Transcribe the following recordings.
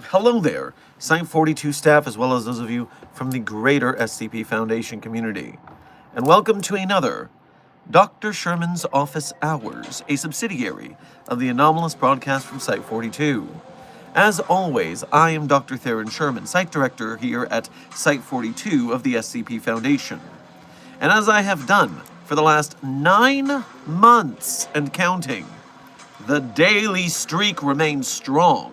Hello there, Site 42 staff, as well as those of you from the greater SCP Foundation community. And welcome to another Dr. Sherman's Office Hours, a subsidiary of the anomalous broadcast from Site 42. As always, I am Dr. Theron Sherman, Site Director here at Site 42 of the SCP Foundation. And as I have done for the last 9 months and counting, the daily streak remains strong.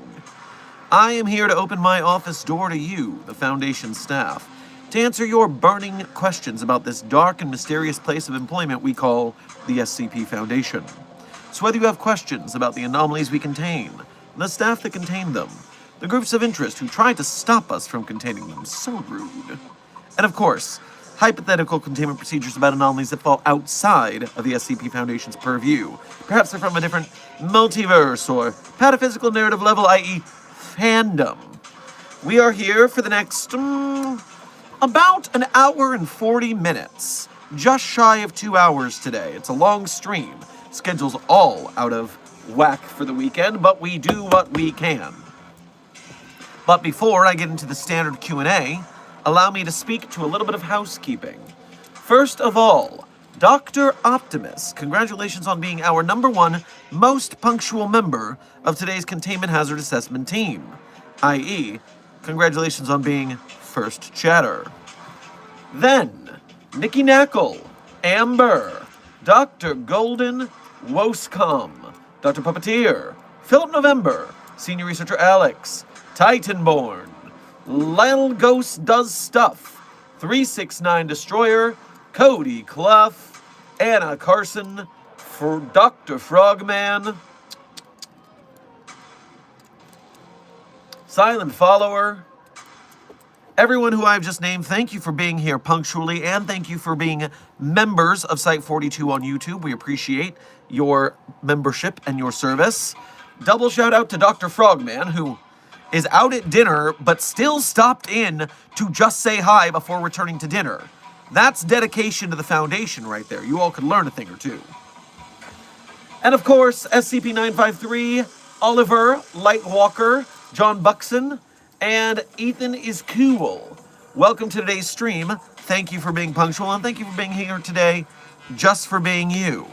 I am here to open my office door to you, the Foundation staff, to answer your burning questions about this dark and mysterious place of employment we call the SCP Foundation. So whether you have questions about the anomalies we contain, the staff that contain them, the groups of interest who try to stop us from containing them, so rude, and of course, hypothetical containment procedures about anomalies that fall outside of the SCP Foundation's purview. Perhaps they're from a different multiverse or pataphysical narrative level, i.e., fandom. We are here for the next, about an hour and 40 minutes. Just shy of 2 hours today. It's a long stream. Schedule's all out of whack for the weekend, but we do what we can. But before I get into the standard Q&A, allow me to speak to a little bit of housekeeping. First of all, Dr. Optimus, congratulations on being our #1 most punctual member of today's Containment Hazard Assessment team, i.e., congratulations on being first chatter. Then, Nikki Knackle, Amber, Dr. Golden Woscom, Dr. Puppeteer, Philip November, Senior Researcher Alex, Titanborn, Lyle Ghost Does Stuff, 369 Destroyer, Cody Clough, Anna Carson, for Dr. Frogman, Silent Follower, everyone who I've just named, thank you for being here punctually, and thank you for being members of Site 42 on YouTube. We appreciate your membership and your service. Double shout out to Dr. Frogman, who is out at dinner, but still stopped in to just say hi before returning to dinner. That's dedication to the Foundation right there. You all could learn a thing or two. And of course, SCP-953, Oliver, Lightwalker, John Buxton, and Ethan is cool. Welcome to today's stream. Thank you for being punctual, and thank you for being here today, just for being you.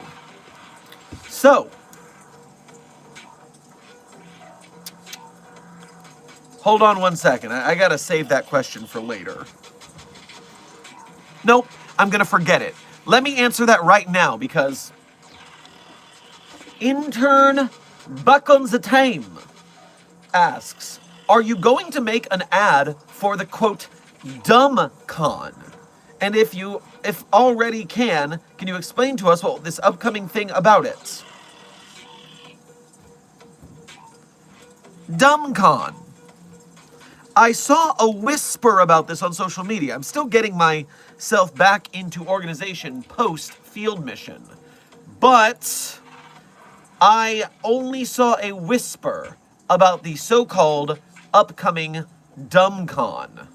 So, hold on one second. I gotta save that question for later. Nope, I'm gonna forget it. Let me answer that right now, because Intern Buckons the Tame asks, are you going to make an ad for the, quote, DumbCon? And if already can you explain to us what this upcoming thing about it? DumbCon. I saw a whisper about this on social media. I'm still getting myself back into organization post-field mission. But I only saw a whisper about the so-called upcoming DumbCon.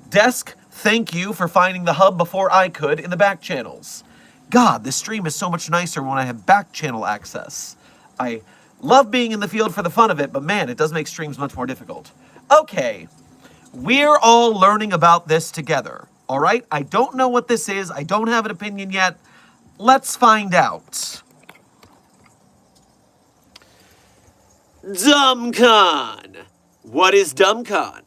Desk, thank you for finding the hub before I could in the back channels. God, this stream is so much nicer when I have back channel access. I love being in the field for the fun of it, but man, it does make streams much more difficult. Okay, we're all learning about this together, all right? I don't know what this is. I don't have an opinion yet. Let's find out. DumbCon. What is DumbCon?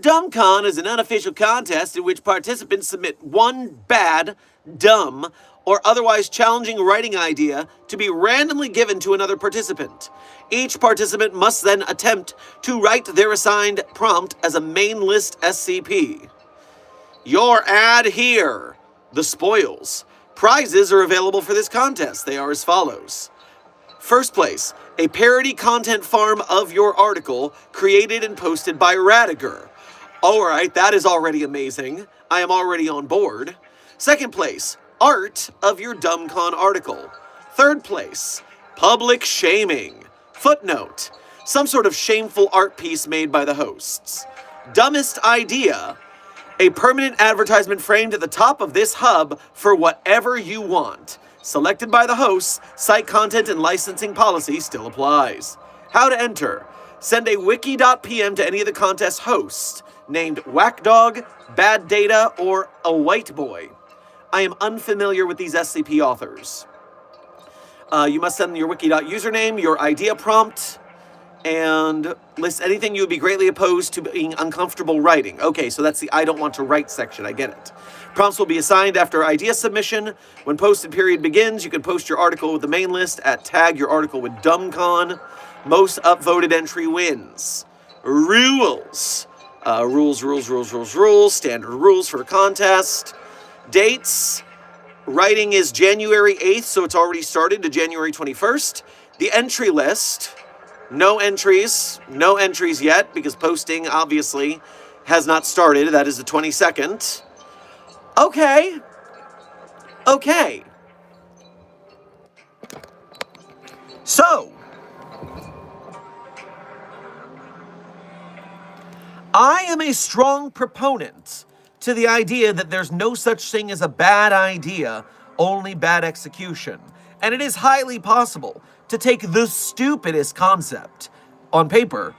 DumbCon is an unofficial contest in which participants submit one bad, dumb, or otherwise challenging writing idea to be randomly given to another participant. Each participant must then attempt to write their assigned prompt as a main list SCP. Your ad here. The spoils. Prizes are available for this contest. They are as follows. First place, a parody content farm of your article created and posted by Radiger. Alright, that is already amazing. I am already on board. Second place, art of your DumbCon article. Third place, public shaming. Footnote, some sort of shameful art piece made by the hosts. Dumbest idea, a permanent advertisement framed at the top of this hub for whatever you want. Selected by the hosts, site content and licensing policy still applies. How to enter. Send a wiki.pm to any of the contest hosts, named Whackdog, Bad Data, or A White Boy. I am unfamiliar with these SCP authors. You must send your wiki.username, your idea prompt, and list anything you would be greatly opposed to being uncomfortable writing. Okay, so that's the I don't want to write section, I get it. Prompts will be assigned after idea submission. When posted period begins, you can post your article with the main list at tag your article with DumbCon. Most upvoted entry wins. Rules. Rules. Standard rules for a contest. Dates. Writing is January 8th, so it's already started, to January 21st. The entry list. No entries yet, because posting, obviously, has not started. That is the 22nd. Okay. So, I am a strong proponent to the idea that there's no such thing as a bad idea, only bad execution. And it is highly possible to take the stupidest concept on paper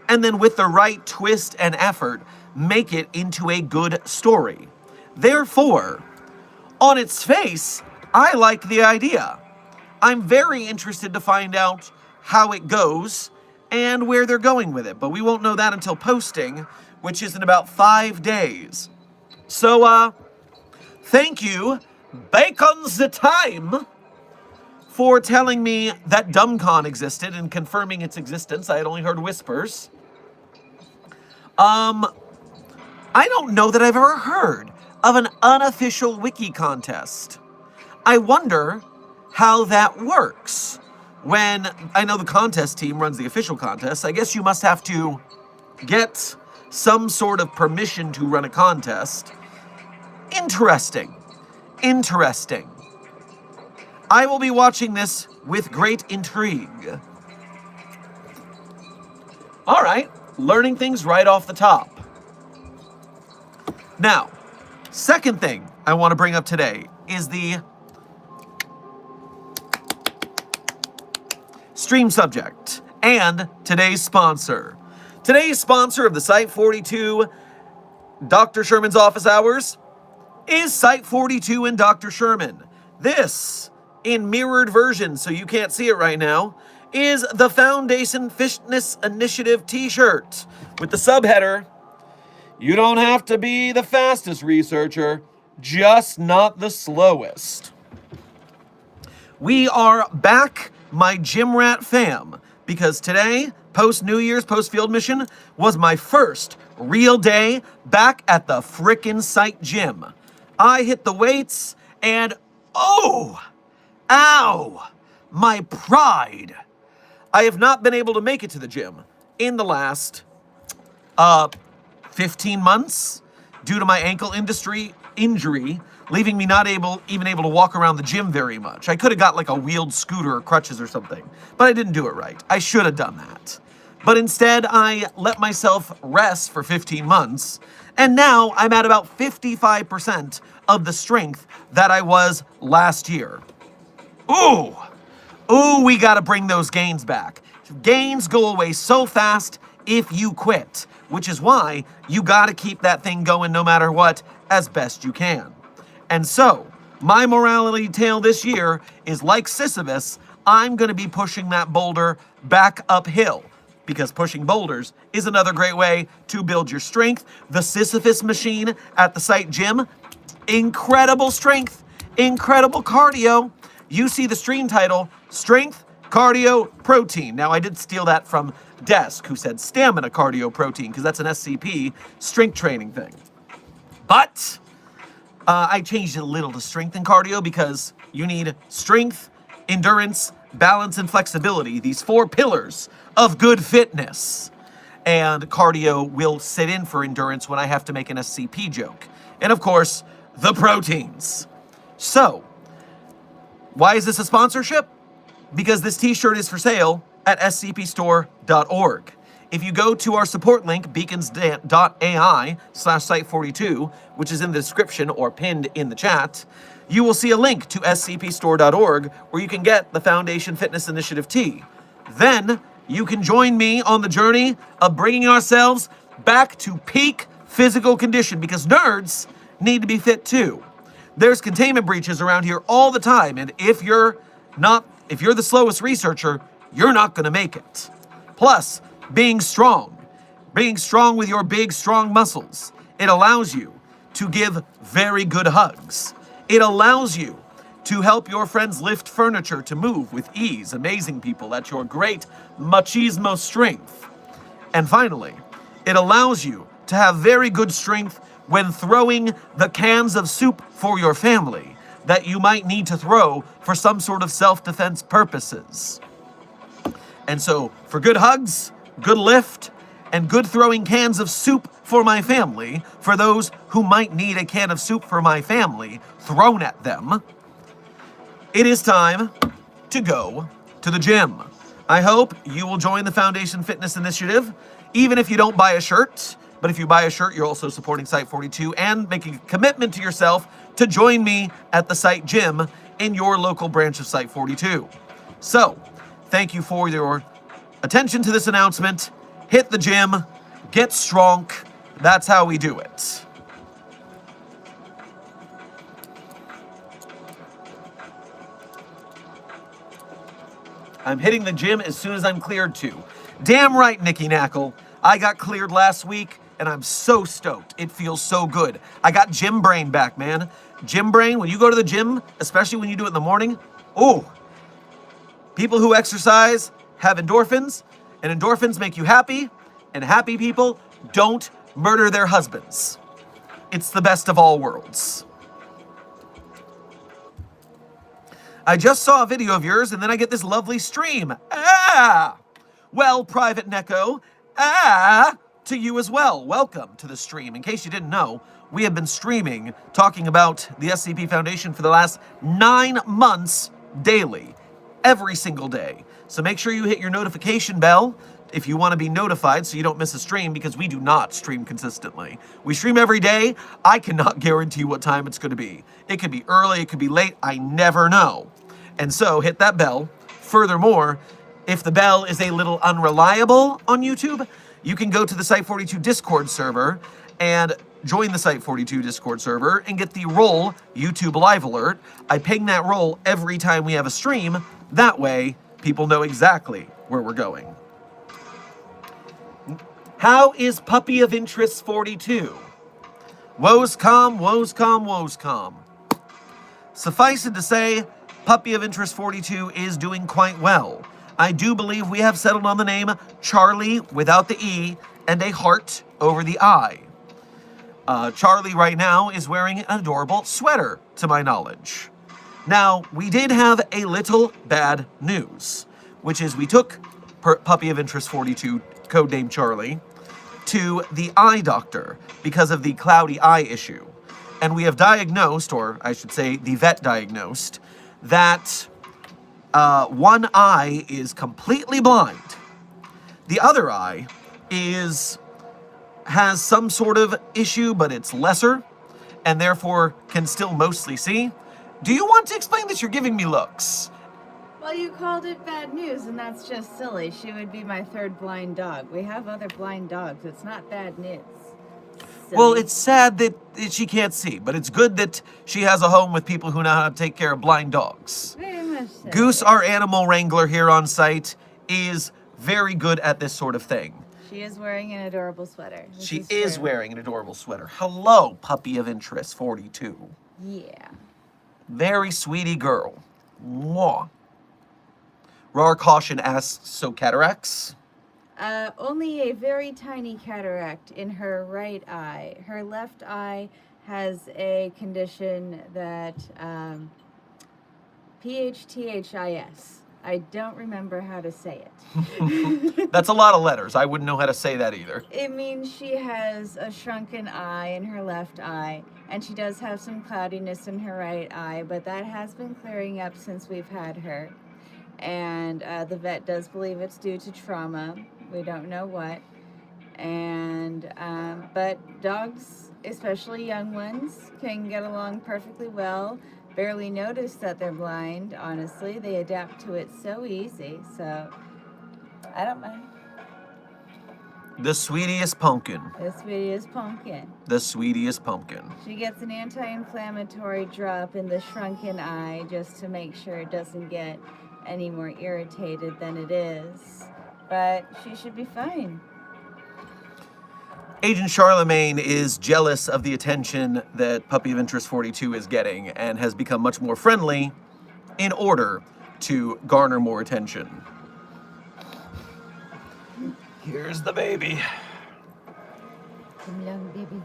and then with the right twist and effort, make it into a good story. Therefore, on its face, I like the idea. I'm very interested to find out how it goes and where they're going with it, but we won't know that until posting, which is in about 5 days. So, thank you, Bacon's the Time, for telling me that DumbCon existed and confirming its existence. I had only heard whispers. I don't know that I've ever heard of an unofficial wiki contest. I wonder how that works. When I know the contest team runs the official contest, I guess you must have to get some sort of permission to run a contest. Interesting. I will be watching this with great intrigue. All right, learning things right off the top. Now, second thing I want to bring up today is the stream subject and today's sponsor. Today's sponsor of the Site 42 Dr. Sherman's office hours is Site 42 and Dr. Sherman. This, in mirrored version, so you can't see it right now, is the Foundation Fitness Initiative t-shirt with the subheader, "You don't have to be the fastest researcher, just not the slowest." We are back, my gym rat fam, because today, post-New Year's, post-field mission, was my first real day back at the frickin' site gym. I hit the weights and, ow, my pride. I have not been able to make it to the gym in the last 15 months due to my ankle injury, leaving me not even able to walk around the gym very much. I could have got like a wheeled scooter or crutches or something, but I didn't do it right. I should have done that. But instead, I let myself rest for 15 months, and now I'm at about 55% of the strength that I was last year. Ooh, we gotta bring those gains back. Gains go away so fast if you quit, which is why you gotta keep that thing going no matter what, as best you can. And so, my morality tale this year is like Sisyphus, I'm gonna be pushing that boulder back uphill. because pushing boulders is another great way to build your strength. The Sisyphus machine at the site gym, incredible strength, incredible cardio. You see the stream title, Strength, Cardio, Protein. Now, I did steal that from Desk, who said Stamina, Cardio, Protein, because that's an SCP strength training thing. But I changed it a little to strength and cardio because you need strength, endurance, balance, and flexibility, these 4 pillars of good fitness. And cardio will sit in for endurance when I have to make an SCP joke. And of course, the proteins. So, why is this a sponsorship? Because this t-shirt is for sale at scpstore.org. If you go to our support link, beacons.ai/site42, which is in the description or pinned in the chat, you will see a link to scpstore.org where you can get the Foundation Fitness Initiative tee. Then you can join me on the journey of bringing ourselves back to peak physical condition, because nerds need to be fit too. There's containment breaches around here all the time, and if you're the slowest researcher, you're not going to make it. Plus, being strong with your big, strong muscles, it allows you to give very good hugs. It allows you to help your friends lift furniture to move with ease, amazing people at your great machismo strength. And finally, it allows you to have very good strength when throwing the cans of soup for your family that you might need to throw for some sort of self-defense purposes. And so, for good hugs, good lift, and good throwing cans of soup for my family, for those who might need a can of soup for my family thrown at them, it is time to go to the gym. I hope you will join the Foundation Fitness Initiative, even if you don't buy a shirt. But if you buy a shirt, you're also supporting Site 42 and making a commitment to yourself to join me at the site gym in your local branch of Site 42. So, thank you for your attention to this announcement. Hit the gym, get strong. That's how we do it. I'm hitting the gym as soon as I'm cleared to. Damn right, Nikki Knackle. I got cleared last week, and I'm so stoked. It feels so good. I got gym brain back, man. Gym brain, when you go to the gym, especially when you do it in the morning, people who exercise have endorphins, and endorphins make you happy, and happy people don't murder their husbands. It's the best of all worlds. I just saw a video of yours, and then I get this lovely stream. Well, Private Neko, to you as well. Welcome to the stream. In case you didn't know, we have been streaming, talking about the SCP Foundation for the last 9 months daily, every single day. So make sure you hit your notification bell if you want to be notified so you don't miss a stream, because we do not stream consistently. We stream every day. I cannot guarantee what time it's going to be. It could be early, it could be late, I never know. And so hit that bell. Furthermore, if the bell is a little unreliable on YouTube, you can go to the Site 42 Discord server and join the Site 42 Discord server and get the roll YouTube live alert. I ping that roll every time we have a stream. That way, people know exactly where we're going. How is Puppy of Interest 42? Woes calm, woes calm, woes calm. Suffice it to say, Puppy of Interest 42 is doing quite well. I do believe we have settled on the name Charlie without the E and a heart over the I. Charlie right now is wearing an adorable sweater, to my knowledge. Now, we did have a little bad news, which is we took Puppy of Interest 42, codename Charlie, to the eye doctor because of the cloudy eye issue. And we have diagnosed, or I should say the vet diagnosed, that one eye is completely blind. The other eye has some sort of issue, but it's lesser, and therefore can still mostly see. Do you want to explain this? You're giving me looks. Well, you called it bad news, and that's just silly. She would be my third blind dog. We have other blind dogs. It's not bad news. Silly. Well, it's sad that she can't see, but it's good that she has a home with people who know how to take care of blind dogs. Very much so. Goose, our animal wrangler here on site, is very good at this sort of thing. She is wearing an adorable sweater. She is wearing an adorable sweater. Hello, puppy of interest 42. Yeah. Very sweetie girl. Mwah. Rar Caution asks, so cataracts? Only a very tiny cataract in her right eye. Her left eye has a condition that PHTHIS. I don't remember how to say it. That's a lot of letters. I wouldn't know how to say that either. It means she has a shrunken eye in her left eye, and she does have some cloudiness in her right eye, but that has been clearing up since we've had her. And the vet does believe it's due to trauma. We don't know what. And but dogs, especially young ones, can get along perfectly well. Barely notice that they're blind, honestly. They adapt to it so easy, so I don't mind. The sweetiest pumpkin. The sweetiest pumpkin. The sweetiest pumpkin. She gets an anti-inflammatory drop in the shrunken eye just to make sure it doesn't get any more irritated than it is. But she should be fine. Agent Charlemagne is jealous of the attention that Puppy of Interest 42 is getting and has become much more friendly in order to garner more attention. Here's the baby. Come along, baby.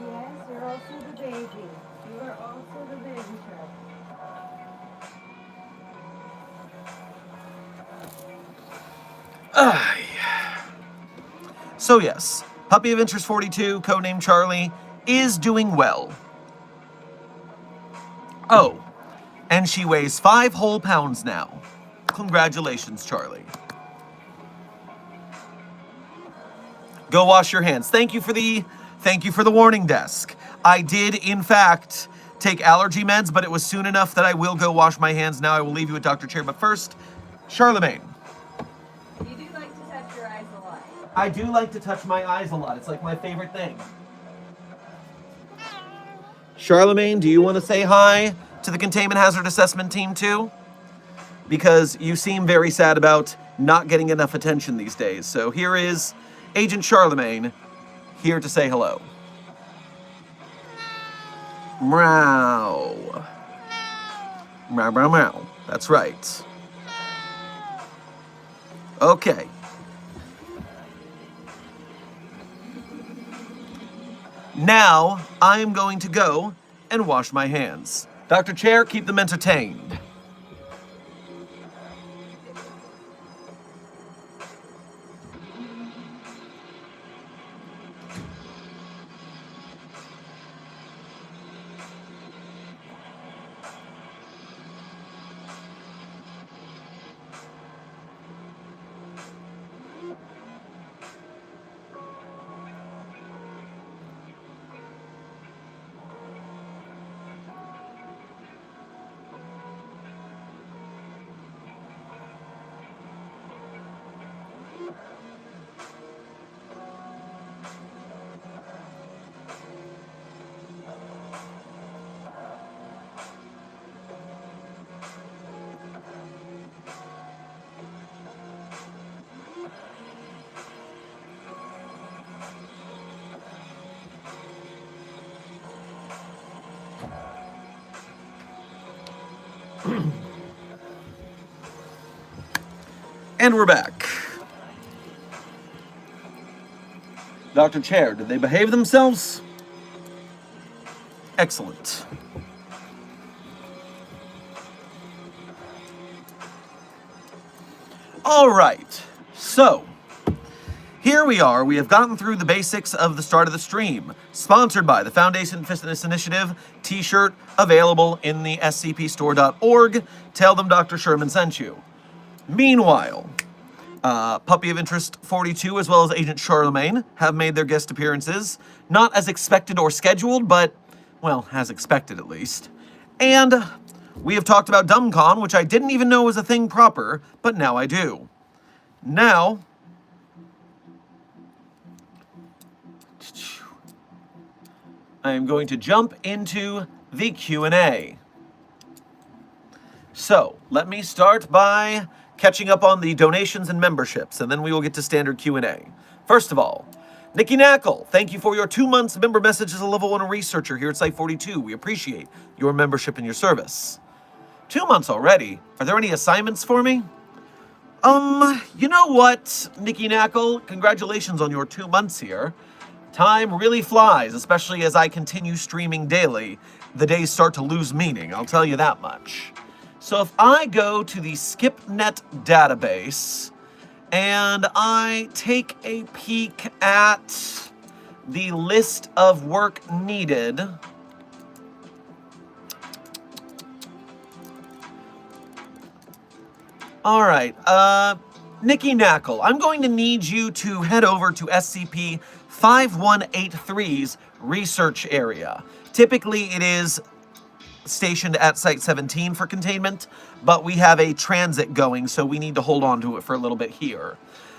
Yes, you're also the baby. You are also the baby, Charlie. So yes, Puppy of Interest 42, codenamed Charlie, is doing well. Oh, and she weighs 5 whole pounds now. Congratulations, Charlie. Go wash your hands. Thank you for the warning desk. I did, in fact, take allergy meds, but it was soon enough that I will go wash my hands now. I will leave you with Dr. Chair, but first, Charlemagne. You do like to touch your eyes a lot. I do like to touch my eyes a lot. It's like my favorite thing. Charlemagne, do you want to say hi to the Containment Hazard Assessment team too? Because you seem very sad about not getting enough attention these days. So here is Agent Charlemagne, here to say hello. Meow. Meow, meow, meow. That's right. Okay. Now, I am going to go and wash my hands. Dr. Chair, keep them entertained. And we're back. Dr. Chair, did they behave themselves? Excellent. All right, so here we are. We have gotten through the basics of the start of the stream. Sponsored by the Foundation Fitness Initiative, t-shirt available in the scpstore.org. Tell them Dr. Sherman sent you. Meanwhile, Puppy of Interest 42 as well as Agent Charlemagne have made their guest appearances. Not as expected or scheduled, but, well, as expected at least. And we have talked about DumbCon, which I didn't even know was a thing proper, but now I do. Now, I am going to jump into the Q&A. So, let me start by catching up on the donations and memberships, and then we will get to standard Q&A. First of all, Nikki Knackle, thank you for your 2 months member message as a level 1 researcher here at Site 42. We appreciate your membership and your service. 2 months already? Are there any assignments for me? You know what, Nikki Knackle? Congratulations on your 2 months here. Time really flies, especially as I continue streaming daily. The days start to lose meaning, I'll tell you that much. So if I go to the SkipNet database and I take a peek at the list of work needed, all right, Nikki Knackle, I'm going to need you to head over to SCP-5183's research area. Typically, it is stationed at Site 17 for containment, but we have a transit going, so we need to hold on to it for a little bit here.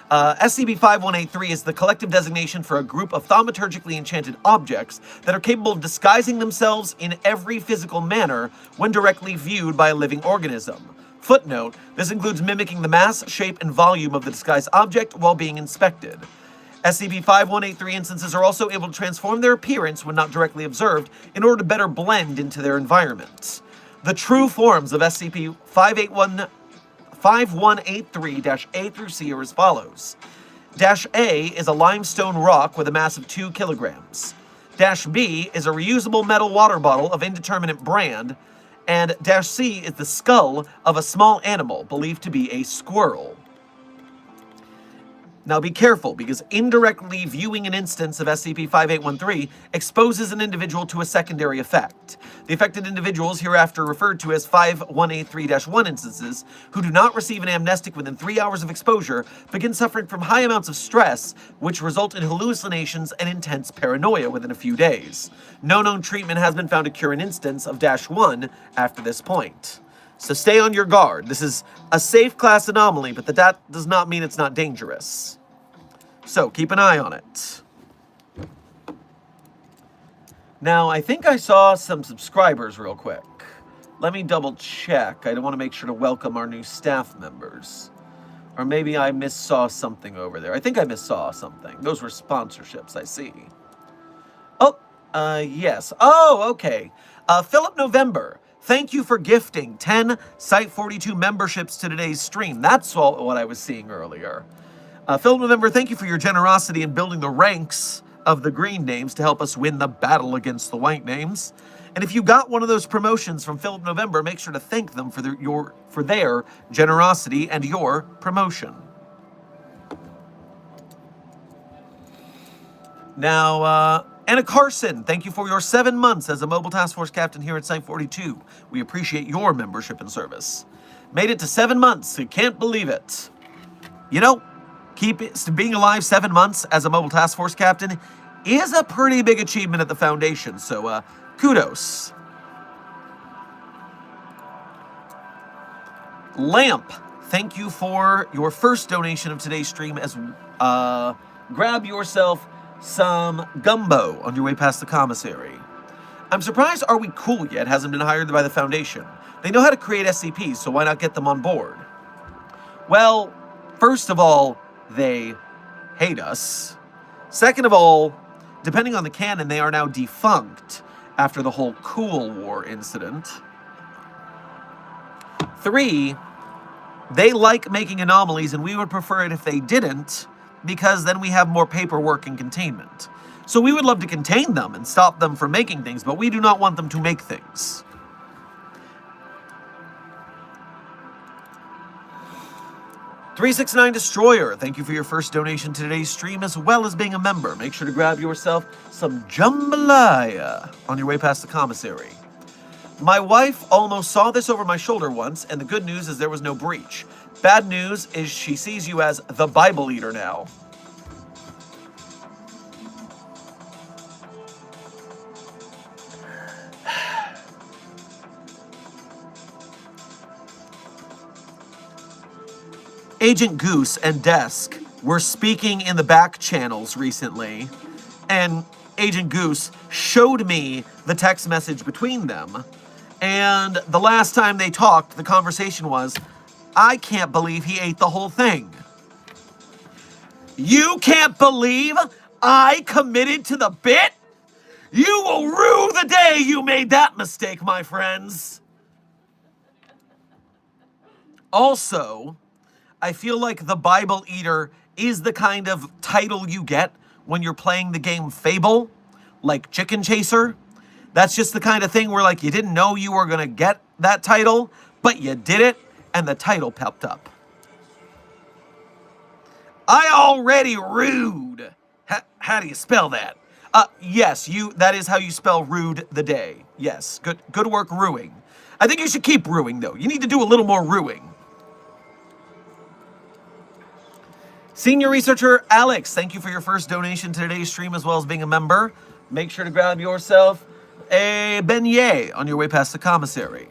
SCP-5183 is the collective designation for a group of thaumaturgically enchanted objects that are capable of disguising themselves in every physical manner when directly viewed by a living organism. Footnote, this includes mimicking the mass, shape, and volume of the disguised object while being inspected. SCP-5183 instances are also able to transform their appearance when not directly observed in order to better blend into their environments. The true forms of SCP-5183-A through C are as follows. Dash A is a limestone rock with a mass of 2 kilograms. Dash B is a reusable metal water bottle of indeterminate brand. And Dash C is the skull of a small animal believed to be a squirrel. Now be careful, because indirectly viewing an instance of SCP-5813 exposes an individual to a secondary effect. The affected individuals, hereafter referred to as 5183-1 instances, who do not receive an amnestic within 3 hours of exposure, begin suffering from high amounts of stress, which result in hallucinations and intense paranoia within a few days. No known treatment has been found to cure an instance of Dash 1 after this point. So stay on your guard. This is a safe class anomaly, but that does not mean it's not dangerous. So keep an eye on it. Now, I think I saw some subscribers real quick. Let me double check. I want to make sure to welcome our new staff members. Or maybe I missaw something over there. I think I missaw something. Those were sponsorships, I see. Oh, yes. Oh, okay. Philip November. Thank you for gifting 10 Site 42 memberships to today's stream. That's all what I was seeing earlier. Philip November, thank you for your generosity in building the ranks of the green names to help us win the battle against the white names. And if you got one of those promotions from Philip November, make sure to thank them for their generosity and your promotion. Now, Anna Carson, thank you for your 7 months as a Mobile Task Force Captain here at Site 42. We appreciate your membership and service. Made it to 7 months. You can't believe it. You know, being alive 7 months as a Mobile Task Force Captain is a pretty big achievement at the Foundation, so kudos. Lamp, thank you for your first donation of today's stream as grab yourself some gumbo on your way past the commissary. I'm surprised Are We Cool Yet hasn't been hired by the Foundation. They know how to create SCPs, so why not get them on board? Well, first of all, they hate us. Second of all, depending on the canon, they are now defunct after the whole Cool War incident. 3, they like making anomalies, and we would prefer it if they didn't, because then we have more paperwork and containment. So we would love to contain them and stop them from making things, but we do not want them to make things. $369 Destroyer, thank you for your first donation to today's stream, as well as being a member. Make sure to grab yourself some jambalaya on your way past the commissary. My wife almost saw this over my shoulder once, and the good news is there was no breach. Bad news is she sees you as the Bible eater now. Agent Goose and Desk were speaking in the back channels recently, and Agent Goose showed me the text message between them. And the last time they talked, the conversation was, I can't believe he ate the whole thing. You can't believe I committed to the bit? You will rue the day you made that mistake, my friends. Also, I feel like the Bible Eater is the kind of title you get when you're playing the game Fable, like Chicken Chaser. That's just the kind of thing where, like, you didn't know you were going to get that title, but you did it, and the title popped up. I already rued. How do you spell that? Yes, that is how you spell rued the day. Yes, good work ruing. I think you should keep ruing, though. You need to do a little more ruing. Senior researcher Alex, thank you for your first donation to today's stream as well as being a member. Make sure to grab yourself a beignet on your way past the commissary.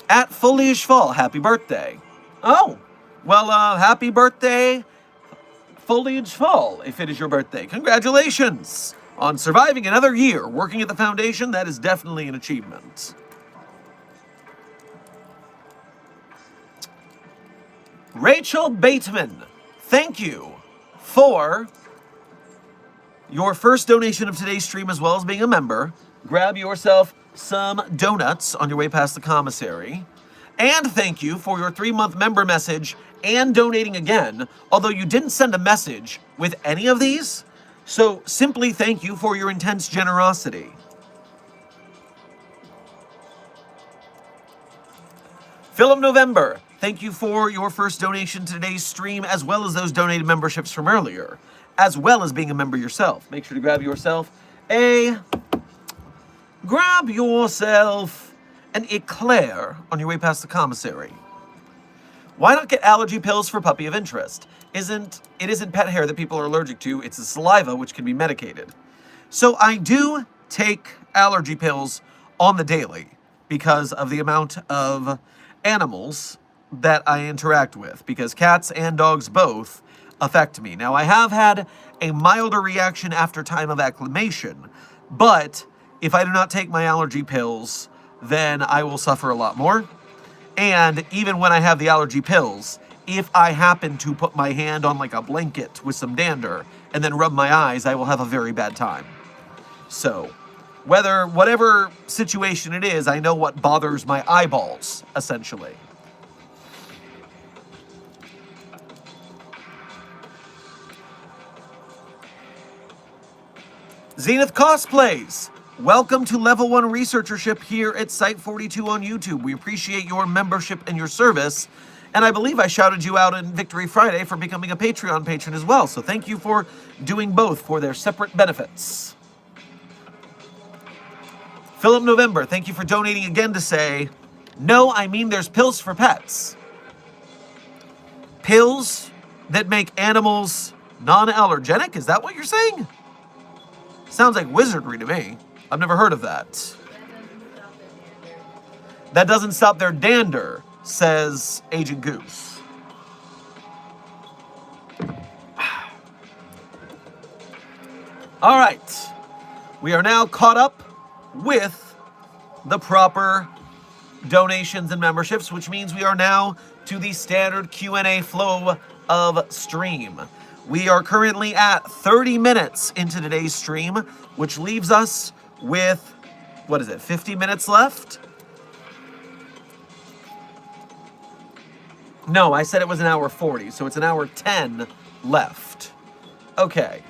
At Foliage Fall, happy birthday. Oh, well, happy birthday, Foliage Fall, if it is your birthday. Congratulations on surviving another year working at the foundation. That is definitely an achievement. Rachel Bateman, thank you for your first donation of today's stream as well as being a member. Grab yourself some donuts on your way past the commissary. And thank you for your 3-month member message and donating again, although you didn't send a message with any of these. So simply thank you for your intense generosity. Philip November, thank you for your first donation to today's stream, as well as those donated memberships from earlier, as well as being a member yourself. Make sure to grab yourself an eclair on your way past the commissary. Why not get allergy pills for puppy of interest? It isn't pet hair that people are allergic to, it's the saliva which can be medicated. So I do take allergy pills on the daily because of the amount of animals that I interact with, because cats and dogs both affect me. Now, I have had a milder reaction after time of acclimation, but if I do not take my allergy pills, then I will suffer a lot more. And even when I have the allergy pills, if I happen to put my hand on like a blanket with some dander and then rub my eyes, I will have a very bad time. So, whatever situation it is, I know what bothers my eyeballs, essentially. Zenith Cosplays, welcome to Level 1 Researchership here at Site 42 on YouTube. We appreciate your membership and your service, and I believe I shouted you out in Victory Friday for becoming a Patreon patron as well, so thank you for doing both for their separate benefits. Philip November, thank you for donating again to say, no, I mean there's pills for pets. Pills that make animals non-allergenic? Is that what you're saying? Sounds like wizardry to me. I've never heard of that. That doesn't stop their dander, says Agent Goose. All right. We are now caught up with the proper donations and memberships, which means we are now to the standard Q&A flow of stream. We are currently at 30 minutes into today's stream, which leaves us with, 50 minutes left? No, I said it was an hour 40, so it's an hour 10 left. Okay.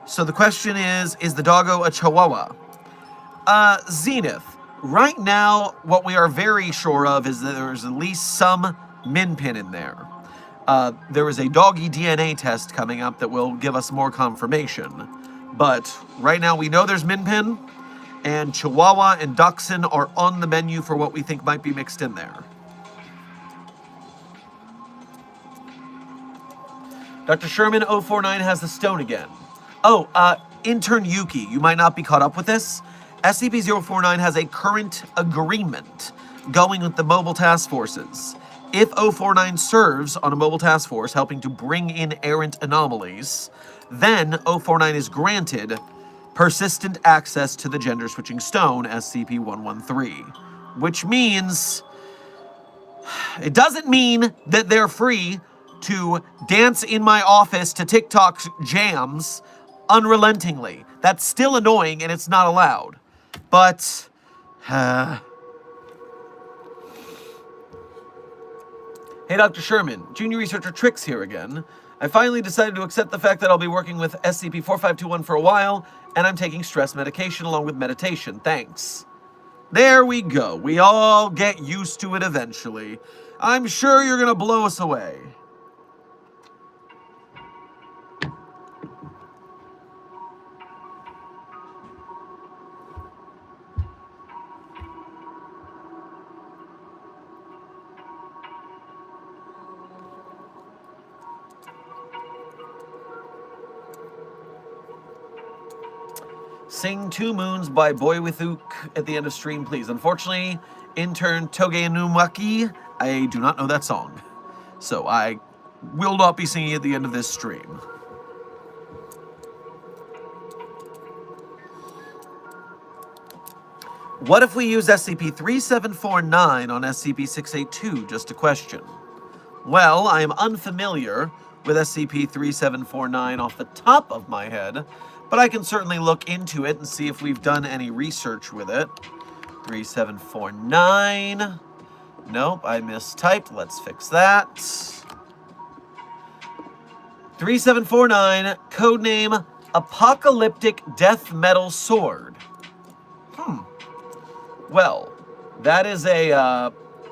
So the question is the doggo a Chihuahua? Zenith, right now, what we are very sure of is that there's at least some min pin in there. There is a doggy DNA test coming up that will give us more confirmation. But right now we know there's min pin, and Chihuahua and Dachshund are on the menu for what we think might be mixed in there. Dr. Sherman 049 has the stone again. Oh, intern Yuki, you might not be caught up with this. SCP-049 has a current agreement going with the mobile task forces. If 049 serves on a mobile task force helping to bring in errant anomalies, then 049 is granted persistent access to the gender switching stone, SCP-113. Which means it doesn't mean that they're free to dance in my office to TikTok jams unrelentingly. That's still annoying and it's not allowed. But, hey, Dr. Sherman, Junior Researcher Trix here again. I finally decided to accept the fact that I'll be working with SCP-4521 for a while, and I'm taking stress medication along with meditation. Thanks. There we go. We all get used to it eventually. I'm sure you're gonna blow us away. Sing Two Moons by Boy with Ook at the end of stream, please. Unfortunately, intern Toge Inumaki, I do not know that song. So I will not be singing at the end of this stream. What if we use SCP-3749 on SCP-682? Just a question. Well, I am unfamiliar with SCP-3749 off the top of my head, but I can certainly look into it and see if we've done any research with it. 3749. Nope, I mistyped. Let's fix that. 3749, codename Apocalyptic Death Metal Sword. Well, that is a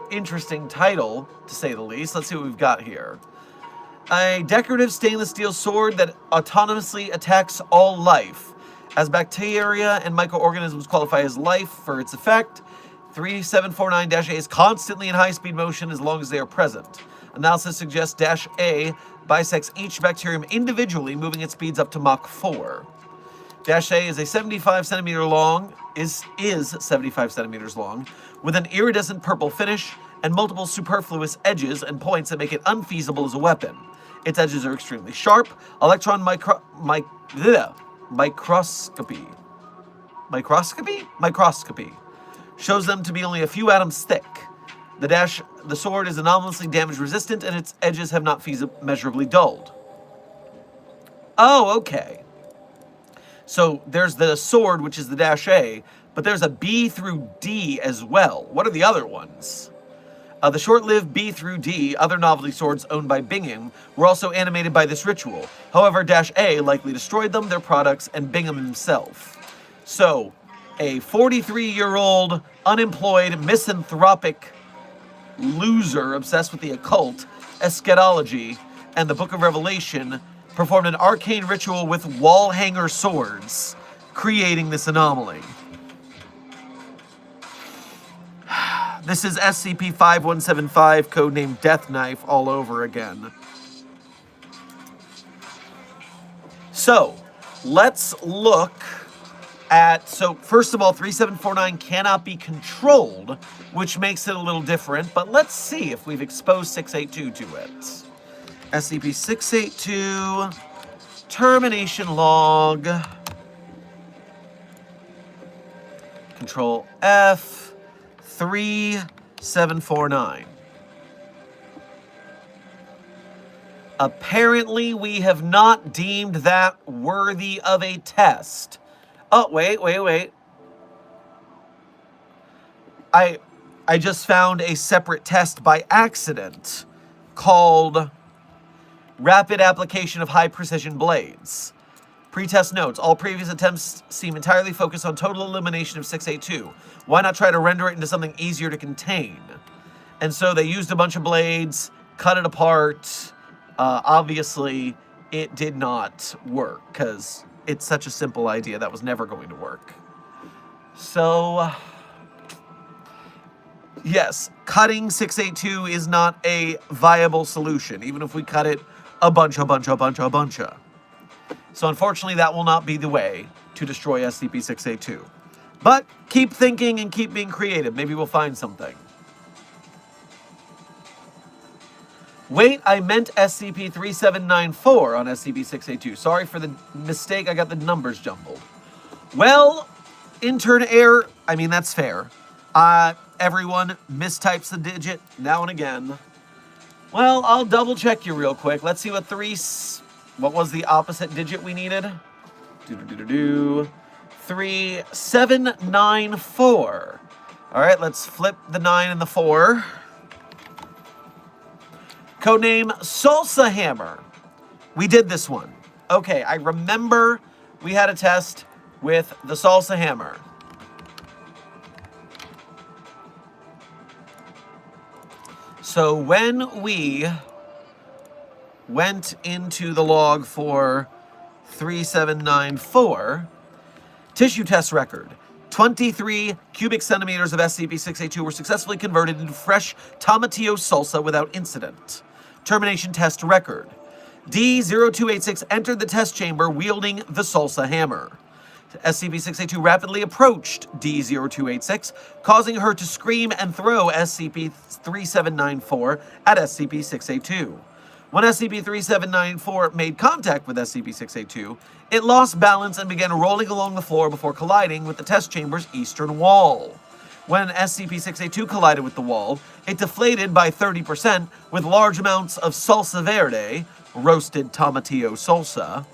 interesting title, to say the least. Let's see what we've got here. A decorative stainless steel sword that autonomously attacks all life. As bacteria and microorganisms qualify as life for its effect, 3749-A is constantly in high-speed motion as long as they are present. Analysis suggests -A bisects each bacterium individually, moving its speeds up to Mach 4. -A is 75 centimeters long, with an iridescent purple finish and multiple superfluous edges and points that make it unfeasible as a weapon. Its edges are extremely sharp. Electron microscopy shows them to be only a few atoms thick. The sword is anomalously damage resistant, and its edges have not measurably dulled. Oh, okay. So there's the sword, which is the -A, but there's a B through D as well. What are the other ones? The short-lived B through D, other novelty swords owned by Bingham, were also animated by this ritual. However, -A likely destroyed them, their products, and Bingham himself. So, a 43-year-old, unemployed, misanthropic loser obsessed with the occult, eschatology, and the Book of Revelation performed an arcane ritual with wall hanger swords, creating this anomaly. This is SCP-5175, codenamed Death Knife, all over again. So, let's look at... So, first of all, 3749 cannot be controlled, which makes it a little different, but let's see if we've exposed 682 to it. SCP-682, termination log, Control F, 3749. Apparently, we have not deemed that worthy of a test. Oh, wait. I just found a separate test by accident called Rapid Application of High Precision Blades. Pretest notes, all previous attempts seem entirely focused on total elimination of 682. Why not try to render it into something easier to contain? And so they used a bunch of blades, cut it apart. Obviously, it did not work, because it's such a simple idea that was never going to work. So, yes, cutting 682 is not a viable solution, even if we cut it a bunch. So unfortunately, that will not be the way to destroy SCP-682. But keep thinking and keep being creative. Maybe we'll find something. Wait, I meant SCP-3794 on SCP-682. Sorry for the mistake, I got the numbers jumbled. Well, intern error, I mean, that's fair. Everyone mistypes the digit now and again. Well, I'll double check you real quick. Let's see what what was the opposite digit we needed? 3794. All right, let's flip the 9 and the 4. Codename Salsa Hammer. We did this one. Okay, I remember we had a test with the Salsa Hammer. So when we went into the log for 3794, tissue test record. 23 cubic centimeters of SCP-682 were successfully converted into fresh tomatillo salsa without incident. Termination test record. D-0286 entered the test chamber wielding the salsa hammer. SCP-682 rapidly approached D-0286, causing her to scream and throw SCP-3794 at SCP-682. When SCP-3794 made contact with SCP-682, it lost balance and began rolling along the floor before colliding with the test chamber's eastern wall. When SCP-682 collided with the wall, it deflated by 30% with large amounts of salsa verde, roasted tomatillo salsa,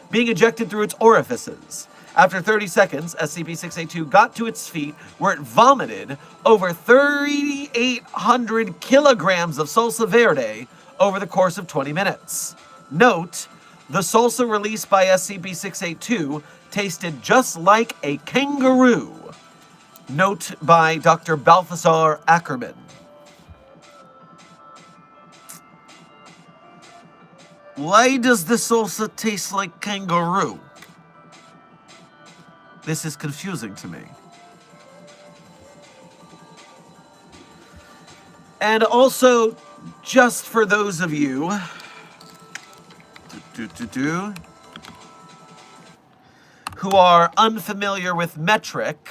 being ejected through its orifices. After 30 seconds, SCP-682 got to its feet, where it vomited over 3,800 kilograms of salsa verde over the course of 20 minutes. Note, the salsa released by SCP-682 tasted just like a kangaroo. Note by Dr. Balthasar Ackerman. Why does the salsa taste like kangaroo? This is confusing to me. And also, just for those of you who are unfamiliar with metric,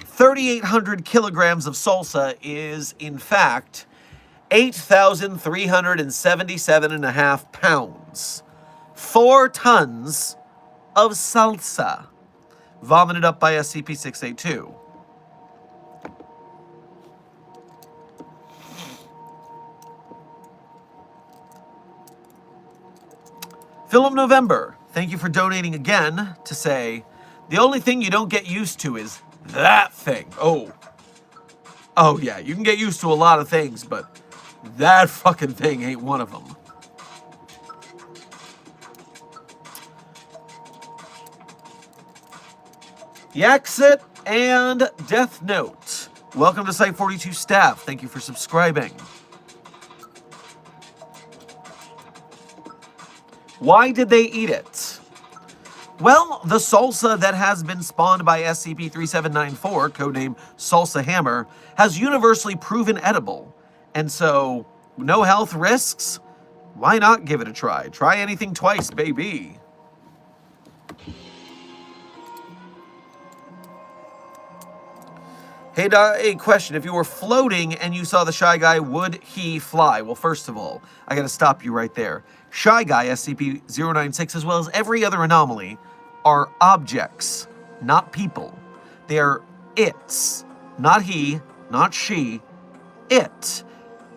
3,800 kilograms of salsa is, in fact, 8,377.5 pounds. 4 tons of salsa vomited up by SCP-682. Philip November, thank you for donating again to say, the only thing you don't get used to is that thing. Oh yeah, you can get used to a lot of things, but that fucking thing ain't one of them. Yaxit and Death Note, welcome to Site 42 staff. Thank you for subscribing. Why did they eat it? Well, the salsa that has been spawned by SCP-3794, codename Salsa Hammer, has universally proven edible. And so, no health risks? Why not give it a try? Try anything twice, baby. Hey, a question. If you were floating and you saw the Shy Guy, would he fly? Well, first of all, I gotta stop you right there. Shy Guy, SCP-096, as well as every other anomaly, are objects, not people. They are its. Not he, not she, it.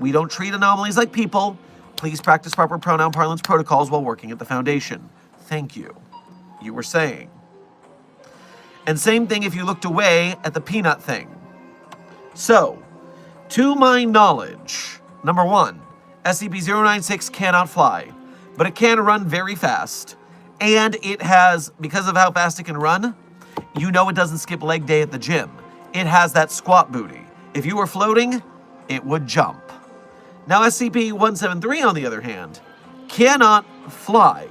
We don't treat anomalies like people. Please practice proper pronoun parlance protocols while working at the Foundation. Thank you. You were saying. And same thing if you looked away at the peanut thing. So, to my knowledge, number 1, SCP-096 cannot fly, but it can run very fast. And it has, because of how fast it can run, you know it doesn't skip leg day at the gym. It has that squat booty. If you were floating, it would jump. Now SCP-173, on the other hand, cannot fly,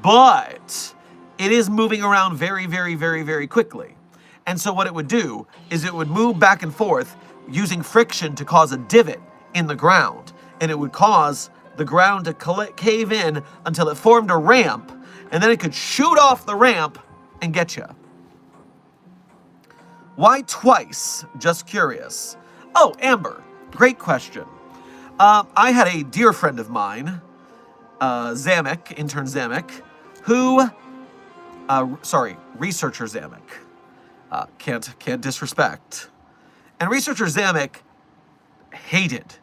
but it is moving around very, very, very, very quickly. And so what it would do is it would move back and forth using friction to cause a divot in the ground. And it would cause the ground to cave in until it formed a ramp, and then it could shoot off the ramp and get you. Why twice? Just curious. Oh, Amber, great question. I had a dear friend of mine, Zamek, intern Zamek, who, researcher Zamek, can't disrespect. And researcher Zamek hated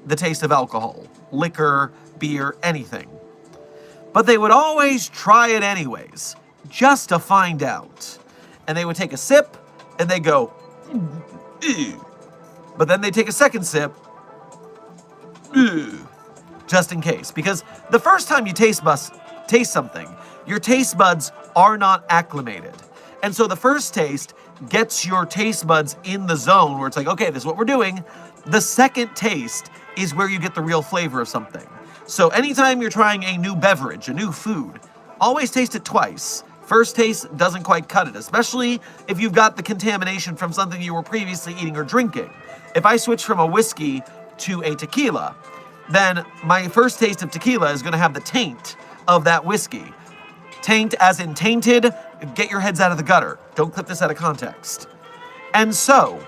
the taste of alcohol, liquor, beer, anything. But they would always try it anyways, just to find out. And they would take a sip, and they go, ew. But then they take a second sip, ew, just in case. Because the first time you taste something, your taste buds are not acclimated. And so the first taste gets your taste buds in the zone where it's like, okay, this is what we're doing. The second taste is where you get the real flavor of something. So anytime you're trying a new beverage, a new food, always taste it twice. First taste doesn't quite cut it, especially if you've got the contamination from something you were previously eating or drinking. If I switch from a whiskey to a tequila, then my first taste of tequila is going to have the taint of that whiskey. Taint as in tainted, get your heads out of the gutter. Don't clip this out of context. And so,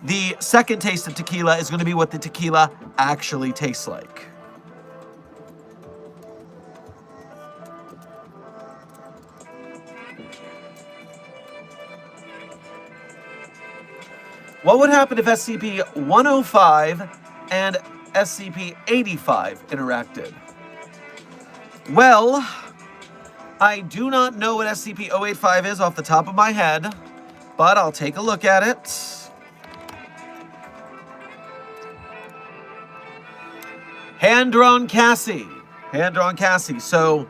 the second taste of tequila is going to be what the tequila actually tastes like. What would happen if SCP-105 and SCP-85 interacted? Well, I do not know what SCP-085 is off the top of my head, but I'll take a look at it. Hand-drawn Cassie. Hand-drawn Cassie. So,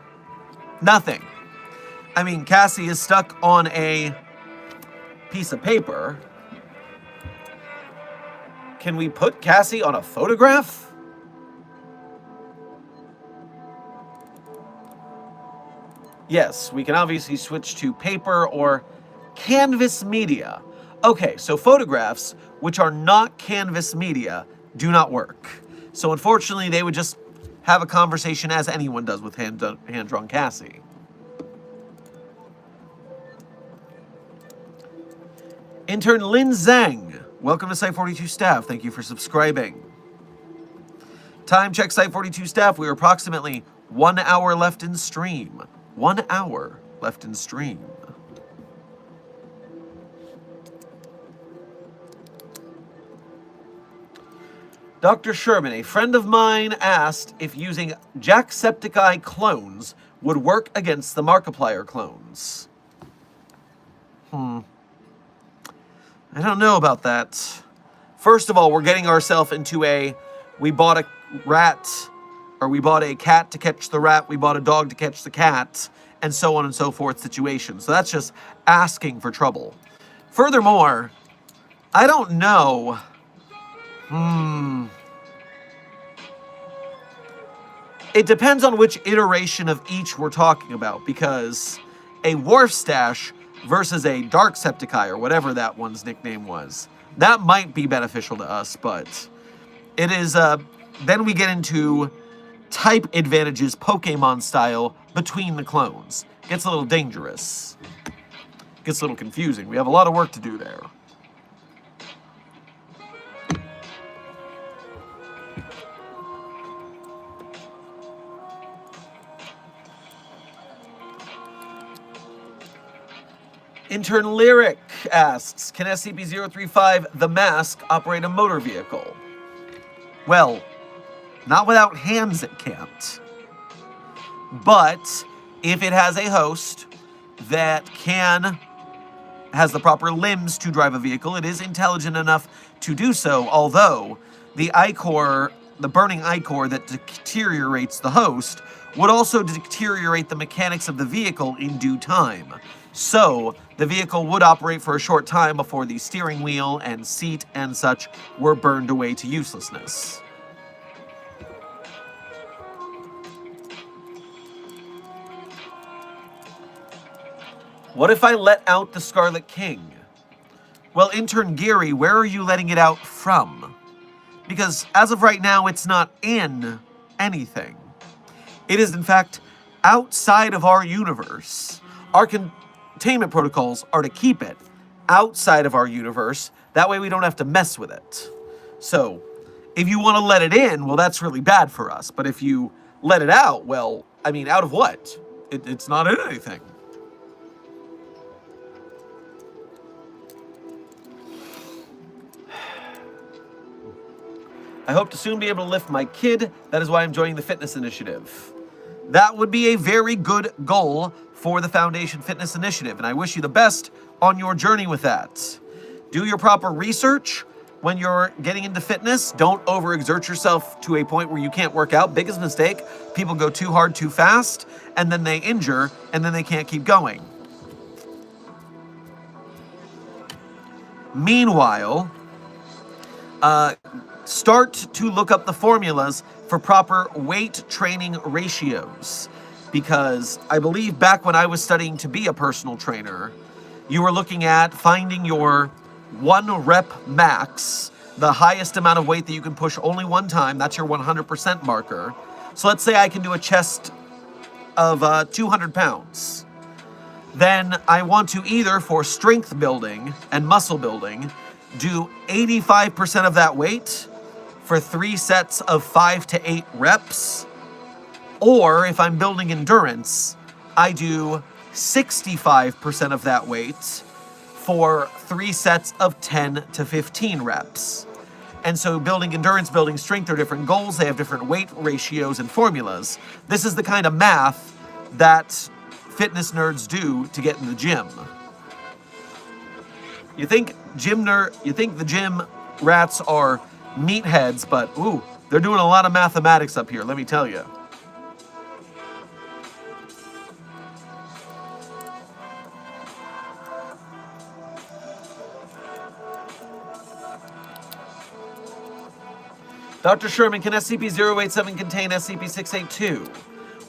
nothing. I mean, Cassie is stuck on a piece of paper. Can we put Cassie on a photograph? Yes, we can obviously switch to paper or canvas media. Okay, so photographs, which are not canvas media, do not work. So unfortunately, they would just have a conversation as anyone does with hand-drawn Cassie. Intern Lin Zhang, welcome to Site42 staff. Thank you for subscribing. Time check, Site42 staff. We are approximately 1 hour left in stream. 1 hour left in stream. Dr. Sherman, a friend of mine, asked if using Jacksepticeye clones would work against the Markiplier clones. I don't know about that. First of all, we're getting ourselves into we bought a rat, or we bought a cat to catch the rat, we bought a dog to catch the cat, and so on and so forth situation. So that's just asking for trouble. Furthermore, I don't know. It depends on which iteration of each we're talking about, because a Wharf Stash versus a Darksepticeye, or whatever that one's nickname was, that might be beneficial to us, but it is, then we get into type advantages Pokemon style between the clones. Gets a little dangerous. Gets a little confusing. We have a lot of work to do there. Intern Lyric asks, can SCP-035, the Mask, operate a motor vehicle? Well, not without hands it can't. But if it has a host that has the proper limbs to drive a vehicle, it is intelligent enough to do so, although the burning ichor that deteriorates the host would also deteriorate the mechanics of the vehicle in due time. So, the vehicle would operate for a short time before the steering wheel and seat and such were burned away to uselessness. What if I let out the Scarlet King? Well, Intern Geary, where are you letting it out from? Because as of right now, it's not in anything. It is, in fact, outside of our universe. Our containment protocols are to keep it outside of our universe. That way we don't have to mess with it. So, If you want to let it in, well, that's really bad for us. But if you let it out, well, I mean, out of what? It's not in anything. I hope to soon be able to lift my kid. That is why I'm joining the fitness initiative. That would be a very good goal for the Foundation Fitness Initiative, and I wish you the best on your journey with that. Do your proper research when you're getting into fitness. Don't overexert yourself to a point where you can't work out. Biggest mistake, people go too hard too fast, and then they injure, and then they can't keep going. Meanwhile, start to look up the formulas for proper weight training ratios, because I believe back when I was studying to be a personal trainer, you were looking at finding your 1 rep max, the highest amount of weight that you can push only one time. That's your 100% marker. So let's say I can do a chest of 200 pounds. Then I want to either, for strength building and muscle building, do 85% of that weight for 3 sets of 5 to 8 reps. Or if I'm building endurance, I do 65% of that weight for 3 sets of 10 to 15 reps. And so building endurance, building strength are different goals. They have different weight ratios and formulas. This is the kind of math that fitness nerds do to get in the gym. You think the gym rats are meatheads, but ooh, they're doing a lot of mathematics up here, let me tell you. Dr. Sherman, can SCP-087 contain SCP-682?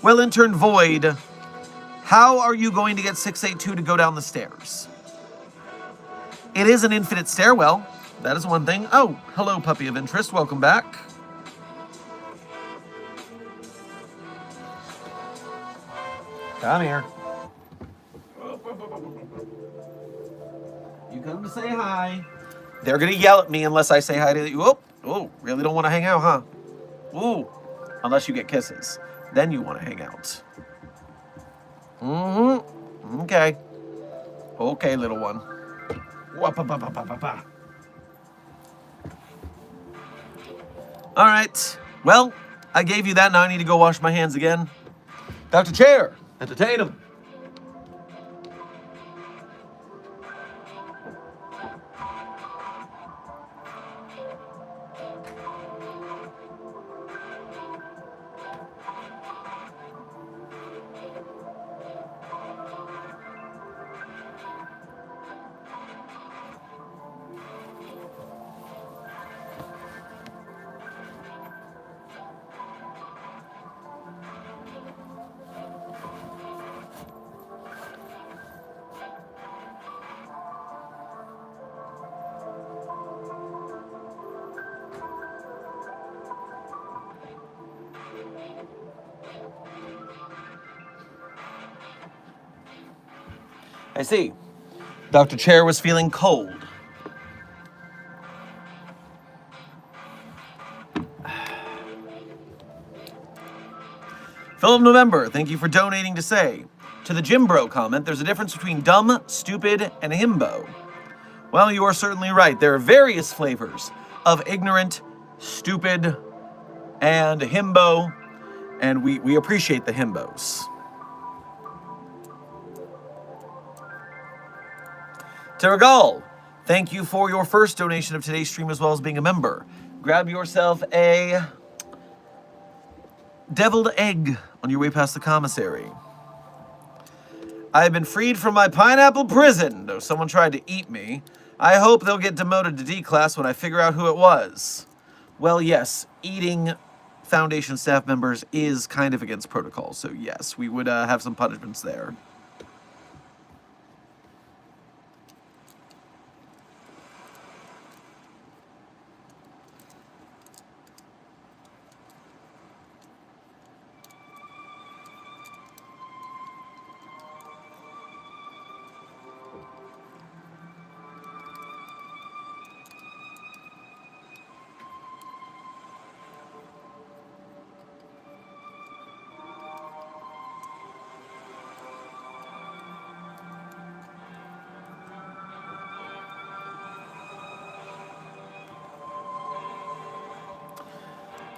Well, Intern Void, how are you going to get 682 to go down the stairs? It is an infinite stairwell. That is one thing. Oh, hello, puppy of interest. Welcome back. Come here. You come to say hi. They're going to yell at me unless I say hi to you. Oh, really don't want to hang out, huh? Ooh, unless you get kisses. Then you want to hang out. Mm-hmm. Okay. Okay, little one. All right. Well, I gave you that. Now I need to go wash my hands again. Dr. Chair, entertain him. I see. Dr. Chair was feeling cold. Philip November, thank you for donating to say, to the Jim Bro comment, there's a difference between dumb, stupid, and himbo. Well, you are certainly right. There are various flavors of ignorant, stupid, and himbo, and we appreciate the himbos. Terragal, thank you for your first donation of today's stream as well as being a member. Grab yourself a deviled egg on your way past the commissary. I have been freed from my pineapple prison, though someone tried to eat me. I hope they'll get demoted to D class when I figure out who it was. Well, yes, eating Foundation staff members is kind of against protocol, so yes, we would have some punishments there.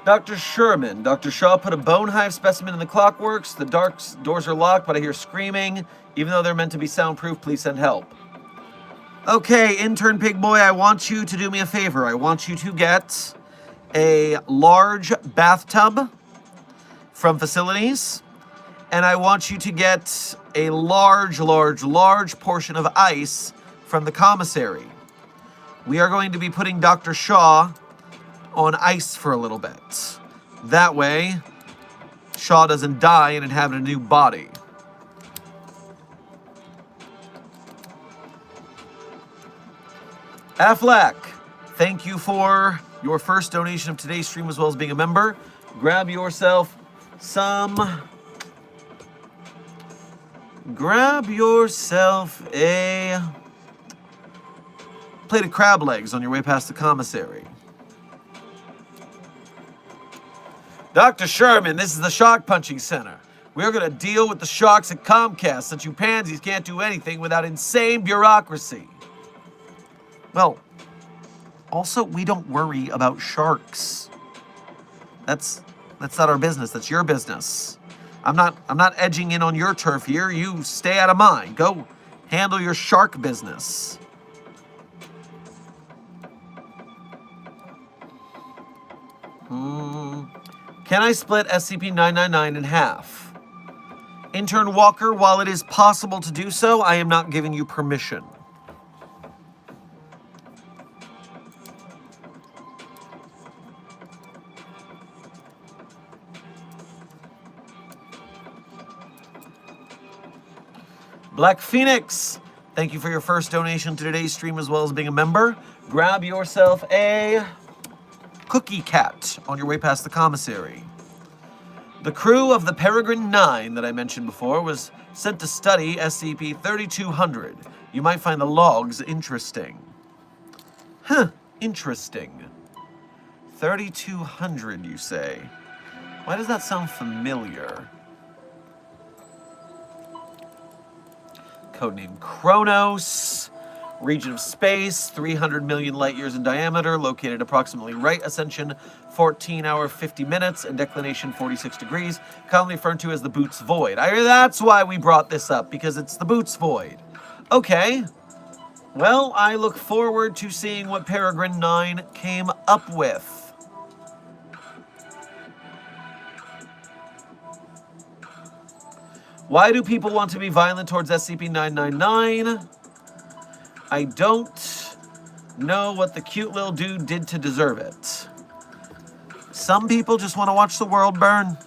Dr. Sherman. Dr. Shaw put a bone hive specimen in the clockworks. The doors are locked, but I hear screaming. Even though they're meant to be soundproof, please send help. Okay, intern pig boy, I want you to do me a favor. I want you to get a large bathtub from facilities, and I want you to get a large portion of ice from the commissary. We are going to be putting Dr. Shaw on ice for a little bit. That way, Shaw doesn't die and inhabit a new body. Affleck, thank you for your first donation of today's stream as well as being a member. Grab yourself a plate of crab legs on your way past the commissary. Dr. Sherman, this is the Shark Punching Center. We're going to deal with the sharks at Comcast since you pansies can't do anything without insane bureaucracy. Well, also, we don't worry about sharks. That's not our business. That's your business. I'm not edging in on your turf here. You stay out of mine. Go handle your shark business. Can I split SCP-999 in half? Intern Walker, while it is possible to do so, I am not giving you permission. Black Phoenix, thank you for your first donation to today's stream as well as being a member. Grab yourself a cookie cat on your way past the commissary. The crew of the Peregrine 9 that I mentioned before was sent to study SCP-3200. You might find the logs interesting. Interesting. 3200, you say? Why does that sound familiar? Codename Kronos. Region of space, 300 million light years in diameter, located approximately right ascension, 14 hour 50 minutes, and declination 46 degrees, commonly referred to as the Boots Void. That's why we brought this up, because it's the Boots Void. Okay. Well, I look forward to seeing what Peregrine 9 came up with. Why do people want to be violent towards SCP-999? I don't know what the cute little dude did to deserve it. Some people just want to watch the world burn.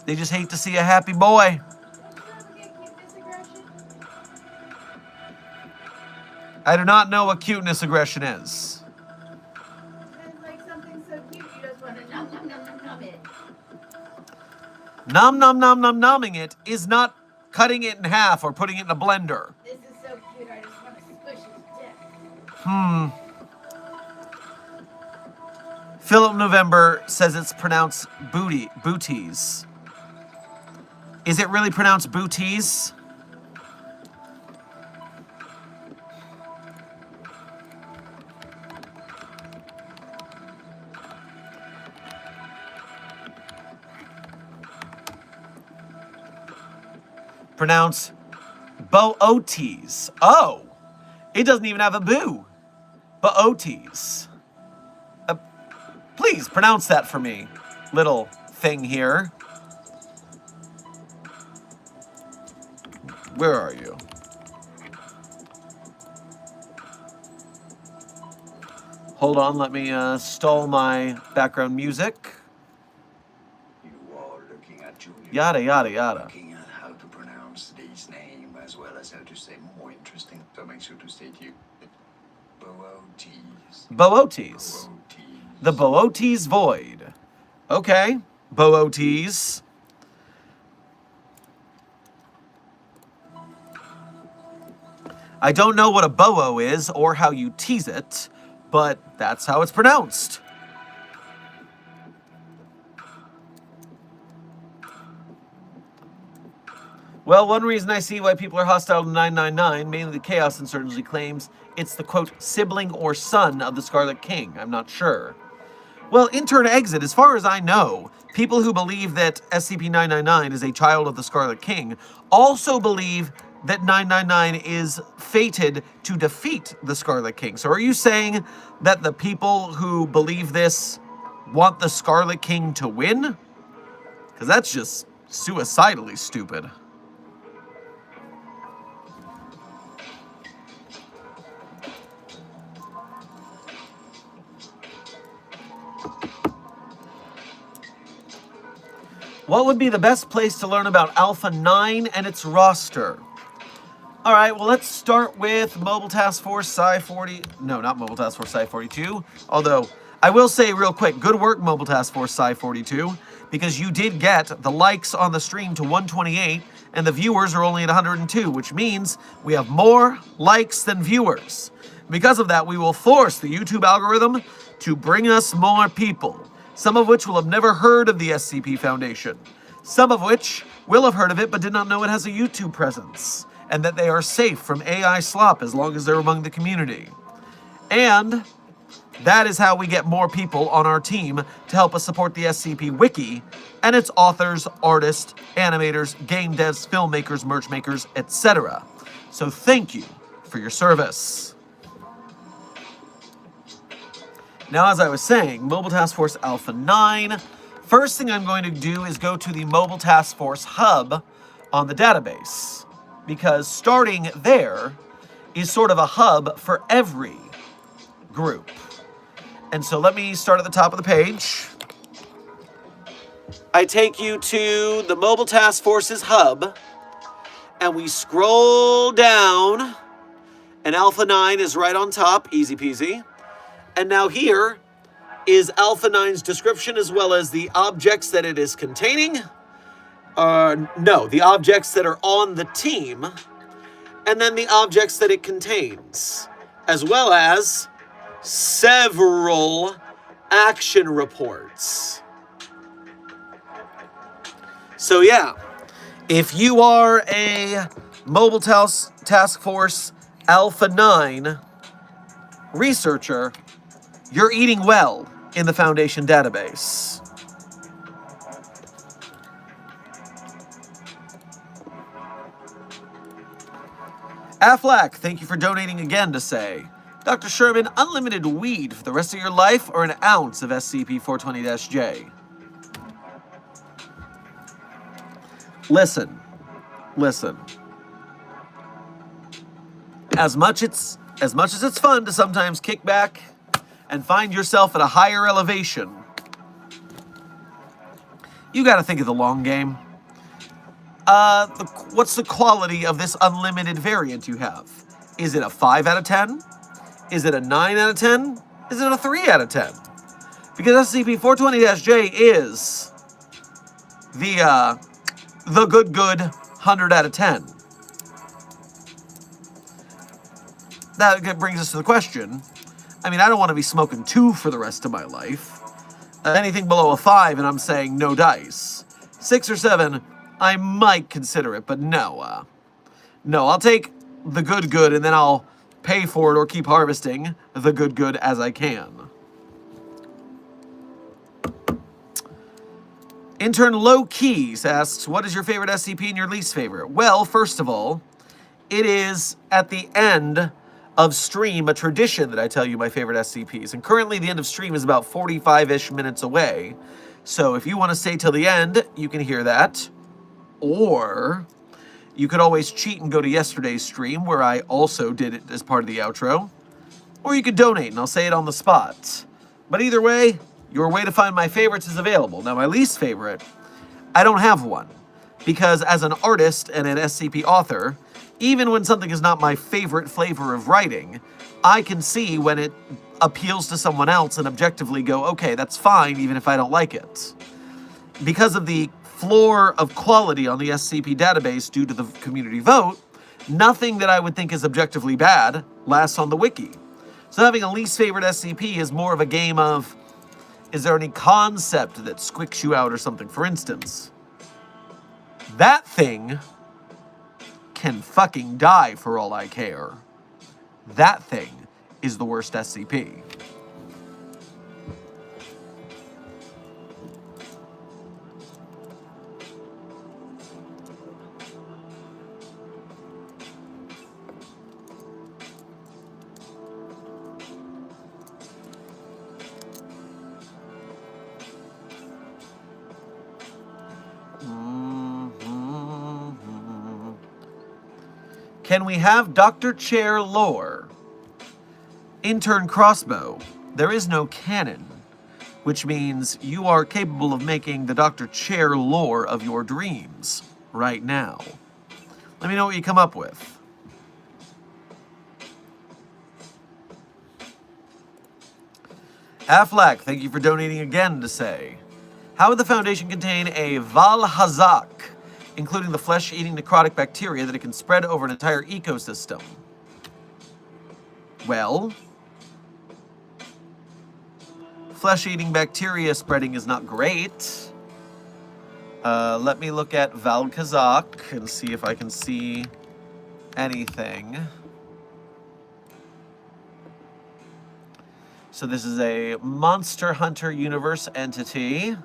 They just hate to see a happy boy. I do not know what cuteness aggression is. It's like something so cute you just want to nom nom nom nom nom it. Nom nom nom nom nomming it is not cutting it in half or putting it in a blender. This is so cute, I just want to squish his dick. Philip November says it's pronounced booties. Is it really pronounced booties? Pronounce Booties. Oh, it doesn't even have a boo. Booties. Please pronounce that for me, little thing here. Where are you? Hold on, let me stall my background music. You are looking at Junior. Yada, yada, yada. Looking at how to pronounce these names as well as how to say more interesting. So make sure to stay tuned. Booties. Booties. The Booties Void. Okay, Booties. I don't know what a boo is or how you tease it, but that's how it's pronounced. Well, one reason I see why people are hostile to 999, mainly the Chaos Insurgency, claims it's the, quote, sibling or son of the Scarlet King. I'm not sure. Well, intern exit, as far as I know, people who believe that SCP-999 is a child of the Scarlet King also believe that 999 is fated to defeat the Scarlet King. So are you saying that the people who believe this want the Scarlet King to win? Because that's just suicidally stupid. What would be the best place to learn about Alpha 9 and its roster? All right, well, let's start with Mobile Task Force Psi-40... No, not Mobile Task Force Psi-42. Although, I will say real quick, good work, Mobile Task Force Psi-42, because you did get the likes on the stream to 128, and the viewers are only at 102, which means we have more likes than viewers. Because of that, we will force the YouTube algorithm to bring us more people, some of which will have never heard of the SCP Foundation, some of which will have heard of it but did not know it has a YouTube presence, and that they are safe from AI slop as long as they're among the community. And that is how we get more people on our team to help us support the SCP Wiki and its authors, artists, animators, game devs, filmmakers, merch makers, etc. So thank you for your service. Now, as I was saying, Mobile Task Force Alpha 9. First thing I'm going to do is go to the Mobile Task Force hub on the database, because starting there is sort of a hub for every group. And so let me start at the top of the page. I take you to the Mobile Task Force's hub, and we scroll down, and Alpha 9 is right on top, easy peasy. And now here is Alpha 9's description as well as the objects that it is containing. The objects that are on the team, and then the objects that it contains, as well as several action reports. So yeah, if you are a Mobile Task Force Alpha 9 researcher, you're eating well in the Foundation database. Affleck, thank you for donating again to say, Dr. Sherman, unlimited weed for the rest of your life or an ounce of SCP-420-J? Listen. As much as it's fun to sometimes kick back and find yourself at a higher elevation, you got to think of the long game. What's the quality of this unlimited variant you have? Is it a 5 out of 10? Is it a 9 out of 10? Is it a 3 out of 10? Because SCP-420-J is the good 100 out of 10. That brings us to the question. I mean, I don't want to be smoking 2 for the rest of my life. Anything below a 5, and I'm saying no dice. 6 or 7, I might consider it, but no. No, I'll take the good, and then I'll pay for it or keep harvesting the good as I can. Intern Low Keys asks, what is your favorite SCP and your least favorite? Well, first of all, it is at the end of stream a tradition that I tell you my favorite SCPs. And currently the end of stream is about 45-ish minutes away. So if you want to stay till the end, you can hear that. Or you could always cheat and go to yesterday's stream where I also did it as part of the outro. Or you could donate and I'll say it on the spot. But either way, your way to find my favorites is available. Now my least favorite, I don't have one. Because as an artist and an SCP author, even when something is not my favorite flavor of writing, I can see when it appeals to someone else and objectively go, okay, that's fine, even if I don't like it. Because of the floor of quality on the SCP database due to the community vote, nothing that I would think is objectively bad lasts on the wiki. So having a least favorite SCP is more of a game of, is there any concept that squicks you out or something? For instance, that thing can fucking die for all I care. That thing is the worst SCP. Can we have Dr. Chair lore? Intern Crossbow. There is no canon, which means you are capable of making the Dr. Chair lore of your dreams right now. Let me know what you come up with. Affleck, thank you for donating again to say, how would the Foundation contain a Valhazak, including the flesh-eating necrotic bacteria that it can spread over an entire ecosystem? Well, flesh-eating bacteria spreading is not great. Let me look at Valkazak and see if I can see anything. So this is a Monster Hunter universe entity.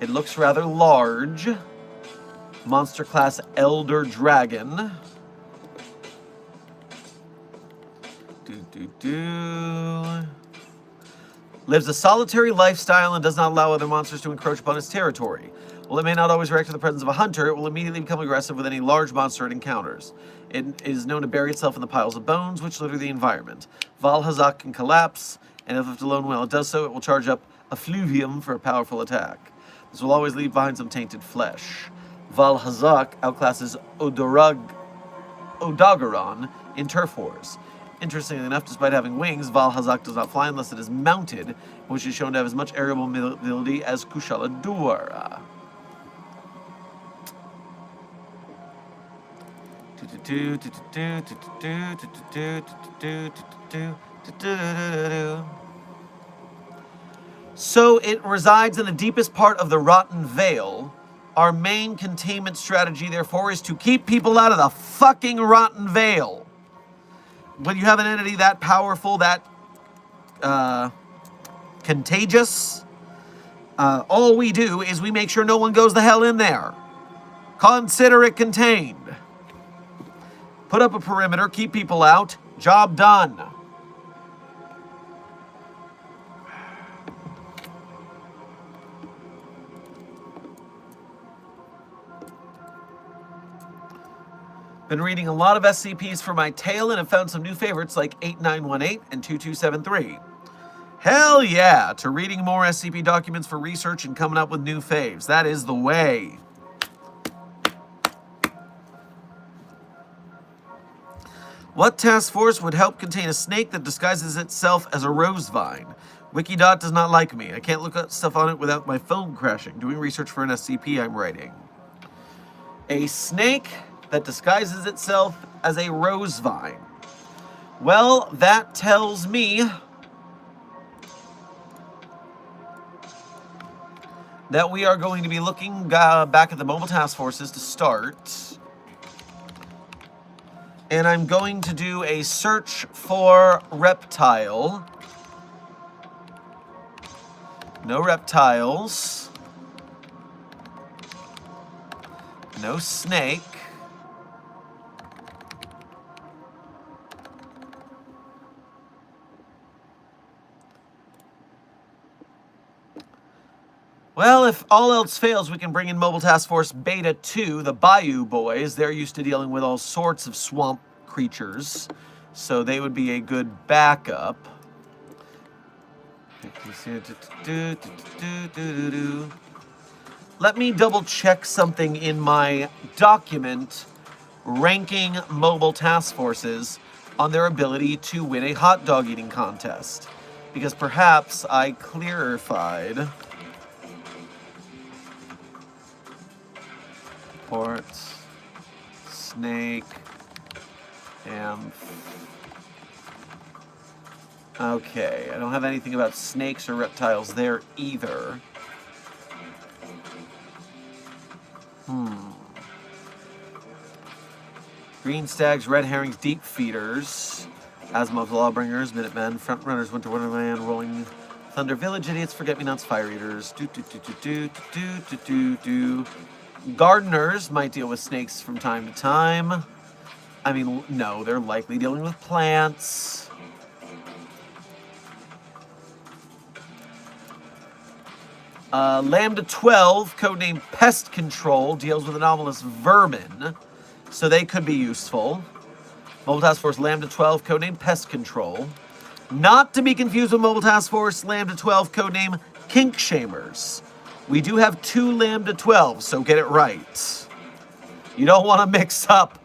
It looks rather large. Monster class Elder Dragon. Lives a solitary lifestyle and does not allow other monsters to encroach upon its territory. While it may not always react to the presence of a hunter, it will immediately become aggressive with any large monster it encounters. It is known to bury itself in the piles of bones which litter the environment. Valhazak can collapse, and if left alone while it does so, it will charge up effluvium for a powerful attack. This will always leave behind some tainted flesh. Valhazak outclasses Odogaron in Turf Wars. Interestingly enough, despite having wings, Valhazak does not fly unless it is mounted, which is shown to have as much aerial mobility as Kushala Duara. So it resides in the deepest part of the Rotten Vale. Our main containment strategy, therefore, is to keep people out of the fucking Rotten Vale. When you have an entity that powerful, that contagious, all we do is we make sure no one goes the hell in there. Consider it contained. Put up a perimeter, keep people out, job done. Been reading a lot of SCPs for my tale and have found some new favorites like 8918 and 2273. Hell yeah, to reading more SCP documents for research and coming up with new faves. That is the way. What task force would help contain a snake that disguises itself as a rose vine? Wikidot does not like me. I can't look up stuff on it without my phone crashing. Doing research for an SCP I'm writing. A snake that disguises itself as a rose vine. Well, that tells me that we are going to be looking back at the mobile task forces to start. And I'm going to do a search for reptile. No reptiles. No snake. Well, if all else fails, we can bring in Mobile Task Force Beta 2, the Bayou Boys. They're used to dealing with all sorts of swamp creatures, so they would be a good backup. Let me double check something in my document ranking Mobile Task Forces on their ability to win a hot dog eating contest, because perhaps I clarified. Ports, snake, and... Okay, I don't have anything about snakes or reptiles there either. Green stags, red herrings, deep feeders, Asimov's Lawbringers, Minutemen, Frontrunners, Winter Wonderland, Rolling Thunder Village, Idiots, Forget-Me-Nots, Fire Eaters, Gardeners might deal with snakes from time to time. I mean, no, they're likely dealing with plants. Lambda 12, codename Pest Control, deals with anomalous vermin. so they could be useful. Mobile Task Force Lambda 12, codename Pest Control. Not to be confused with Mobile Task Force Lambda 12, codename Kink Shamers. We do have 2 Lambda 12s, so get it right. You don't want to mix up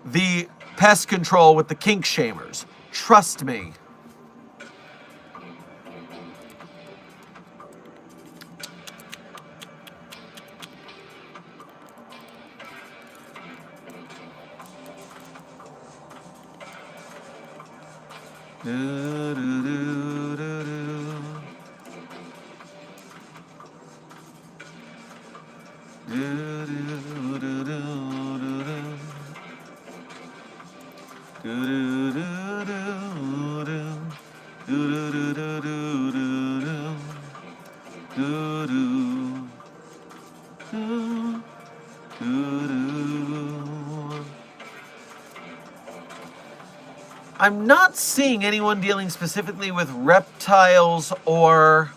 the Pest Control with the Kink Shamers. Trust me. I'm not seeing anyone dealing specifically with reptiles or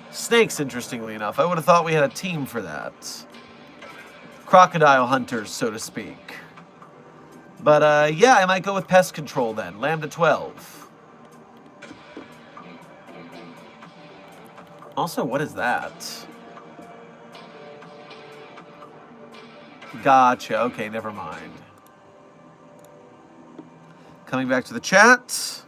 snakes, interestingly enough. I would have thought we had a team for that. Crocodile hunters, so to speak. But yeah, I might go with pest control then. Lambda 12. Also, what is that? Gotcha. Okay, never mind. Coming back to the chat.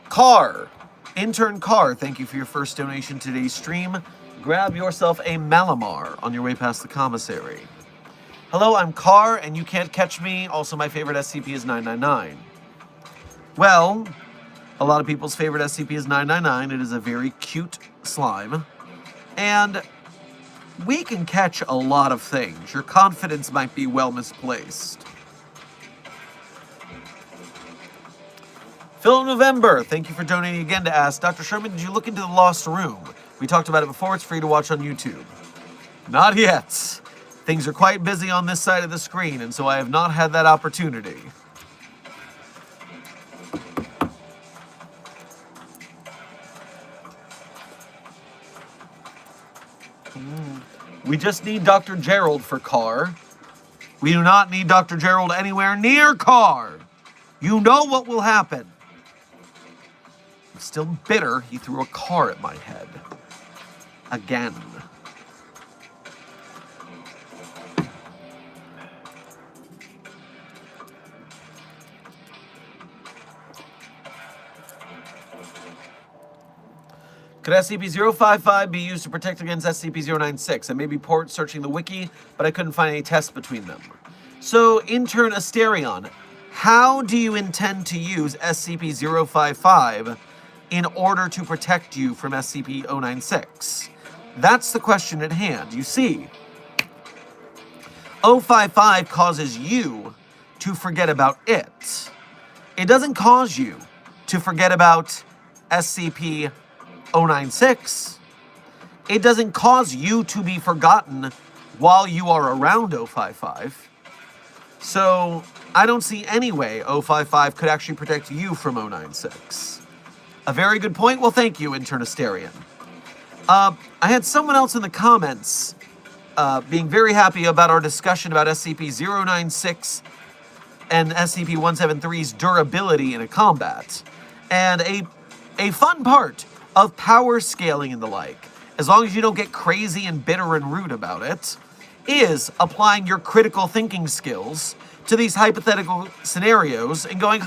Carr. Intern Carr, thank you for your first donation to today's stream. Grab yourself a Malamar on your way past the commissary. Hello, I'm Carr, and you can't catch me. Also, my favorite SCP is 999. Well, a lot of people's favorite SCP is 999. It is a very cute slime. And we can catch a lot of things. Your confidence might be well misplaced. Phil November, thank you for donating again to ask, Dr. Sherman, did you look into the Lost Room? We talked about it before. It's free to watch on YouTube. Not yet. Things are quite busy on this side of the screen, and so I have not had that opportunity. We just need Dr. Gerald for Carr. We do not need Dr. Gerald anywhere near Carr. You know what will happen. I'm still bitter he threw a car at my head. Again. Could SCP-055 be used to protect against SCP-096? I may be port searching the wiki, but I couldn't find any tests between them. So, Intern Asterion, how do you intend to use SCP-055 in order to protect you from SCP-096? That's the question at hand. You see, 055 causes you to forget about it. It doesn't cause you to forget about SCP-096. It doesn't cause you to be forgotten while you are around 055. So, I don't see any way 055 could actually protect you from 096. A very good point. Well, thank you, Intern Asterion. I had someone else in the comments being very happy about our discussion about SCP-096 and SCP-173's durability in a combat. And a fun part of power scaling and the like, as long as you don't get crazy and bitter and rude about it, is applying your critical thinking skills to these hypothetical scenarios and going,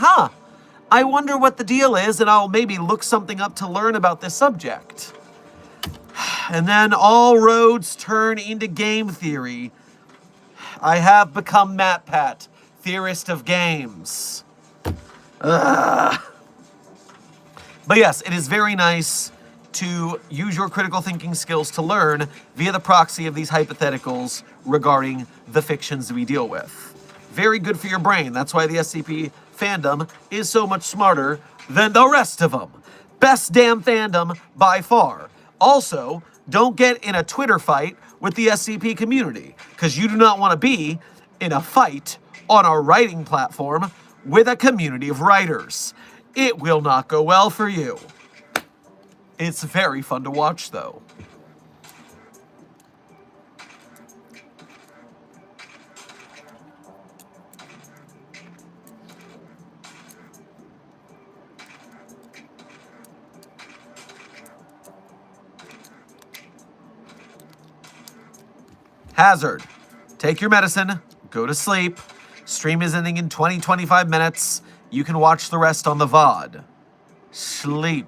I wonder what the deal is, and I'll maybe look something up to learn about this subject. And then all roads turn into game theory. I have become MatPat, theorist of games. Ugh. But yes, it is very nice to use your critical thinking skills to learn via the proxy of these hypotheticals regarding the fictions we deal with. Very good for your brain. That's why the SCP fandom is so much smarter than the rest of them. Best damn fandom by far. Also, don't get in a Twitter fight with the SCP community, because you do not want to be in a fight on our writing platform with a community of writers. It will not go well for you. It's very fun to watch, though. Hazard. Take your medicine. Go to sleep. Stream is ending in 20-25 minutes. You can watch the rest on the VOD. Sleep.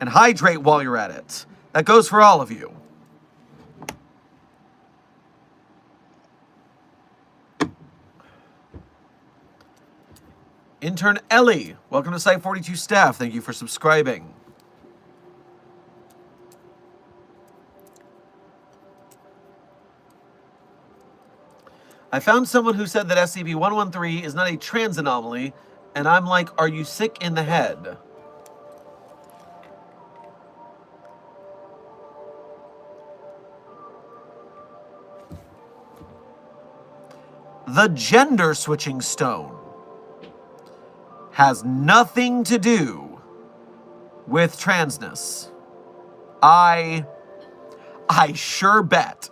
And hydrate while you're at it. That goes for all of you. Intern Ellie, welcome to Site 42 staff. Thank you for subscribing. I found someone who said that SCP-113 is not a trans anomaly, and I'm like, are you sick in the head? The gender switching stone has nothing to do with transness. I sure bet.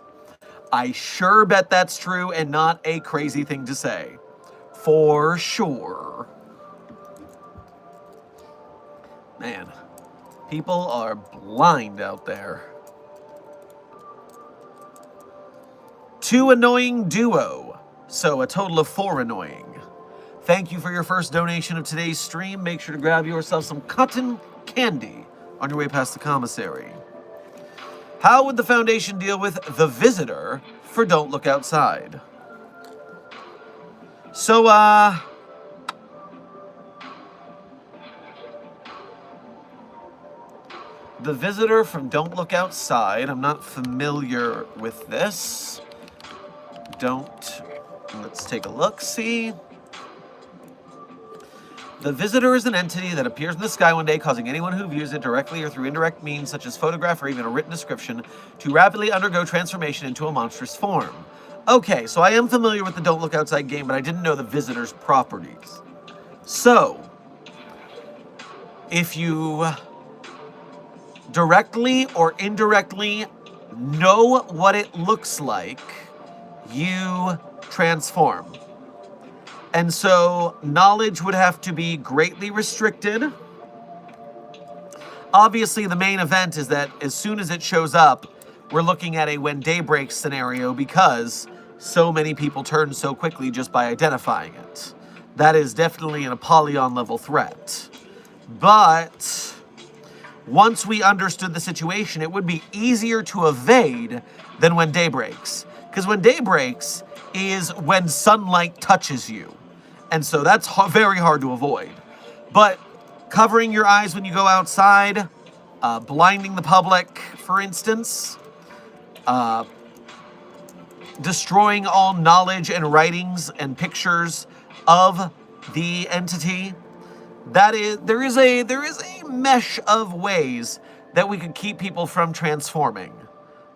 I sure bet that's true and not a crazy thing to say. For sure. Man, people are blind out there. 2 annoying duo. So a total of 4 annoying. Thank you for your first donation of today's stream. Make sure to grab yourself some cotton candy on your way past the commissary. How would the Foundation deal with the visitor for Don't Look Outside? So, the visitor from Don't Look Outside, I'm not familiar with this. Let's take a look, see. The visitor is an entity that appears in the sky one day, causing anyone who views it directly or through indirect means, such as photograph or even a written description, to rapidly undergo transformation into a monstrous form. Okay, so I am familiar with the Don't Look Outside game, but I didn't know the visitor's properties. So, if you directly or indirectly know what it looks like, you transform. And so knowledge would have to be greatly restricted. Obviously, the main event is that as soon as it shows up, we're looking at a when day breaks scenario because so many people turn so quickly just by identifying it. That is definitely an Apollyon level threat. But once we understood the situation, it would be easier to evade than when day breaks. Because when day breaks is when sunlight touches you. And so that's very hard to avoid. But covering your eyes when you go outside, blinding the public, for instance, destroying all knowledge and writings and pictures of the entity, there is a mesh of ways that we could keep people from transforming.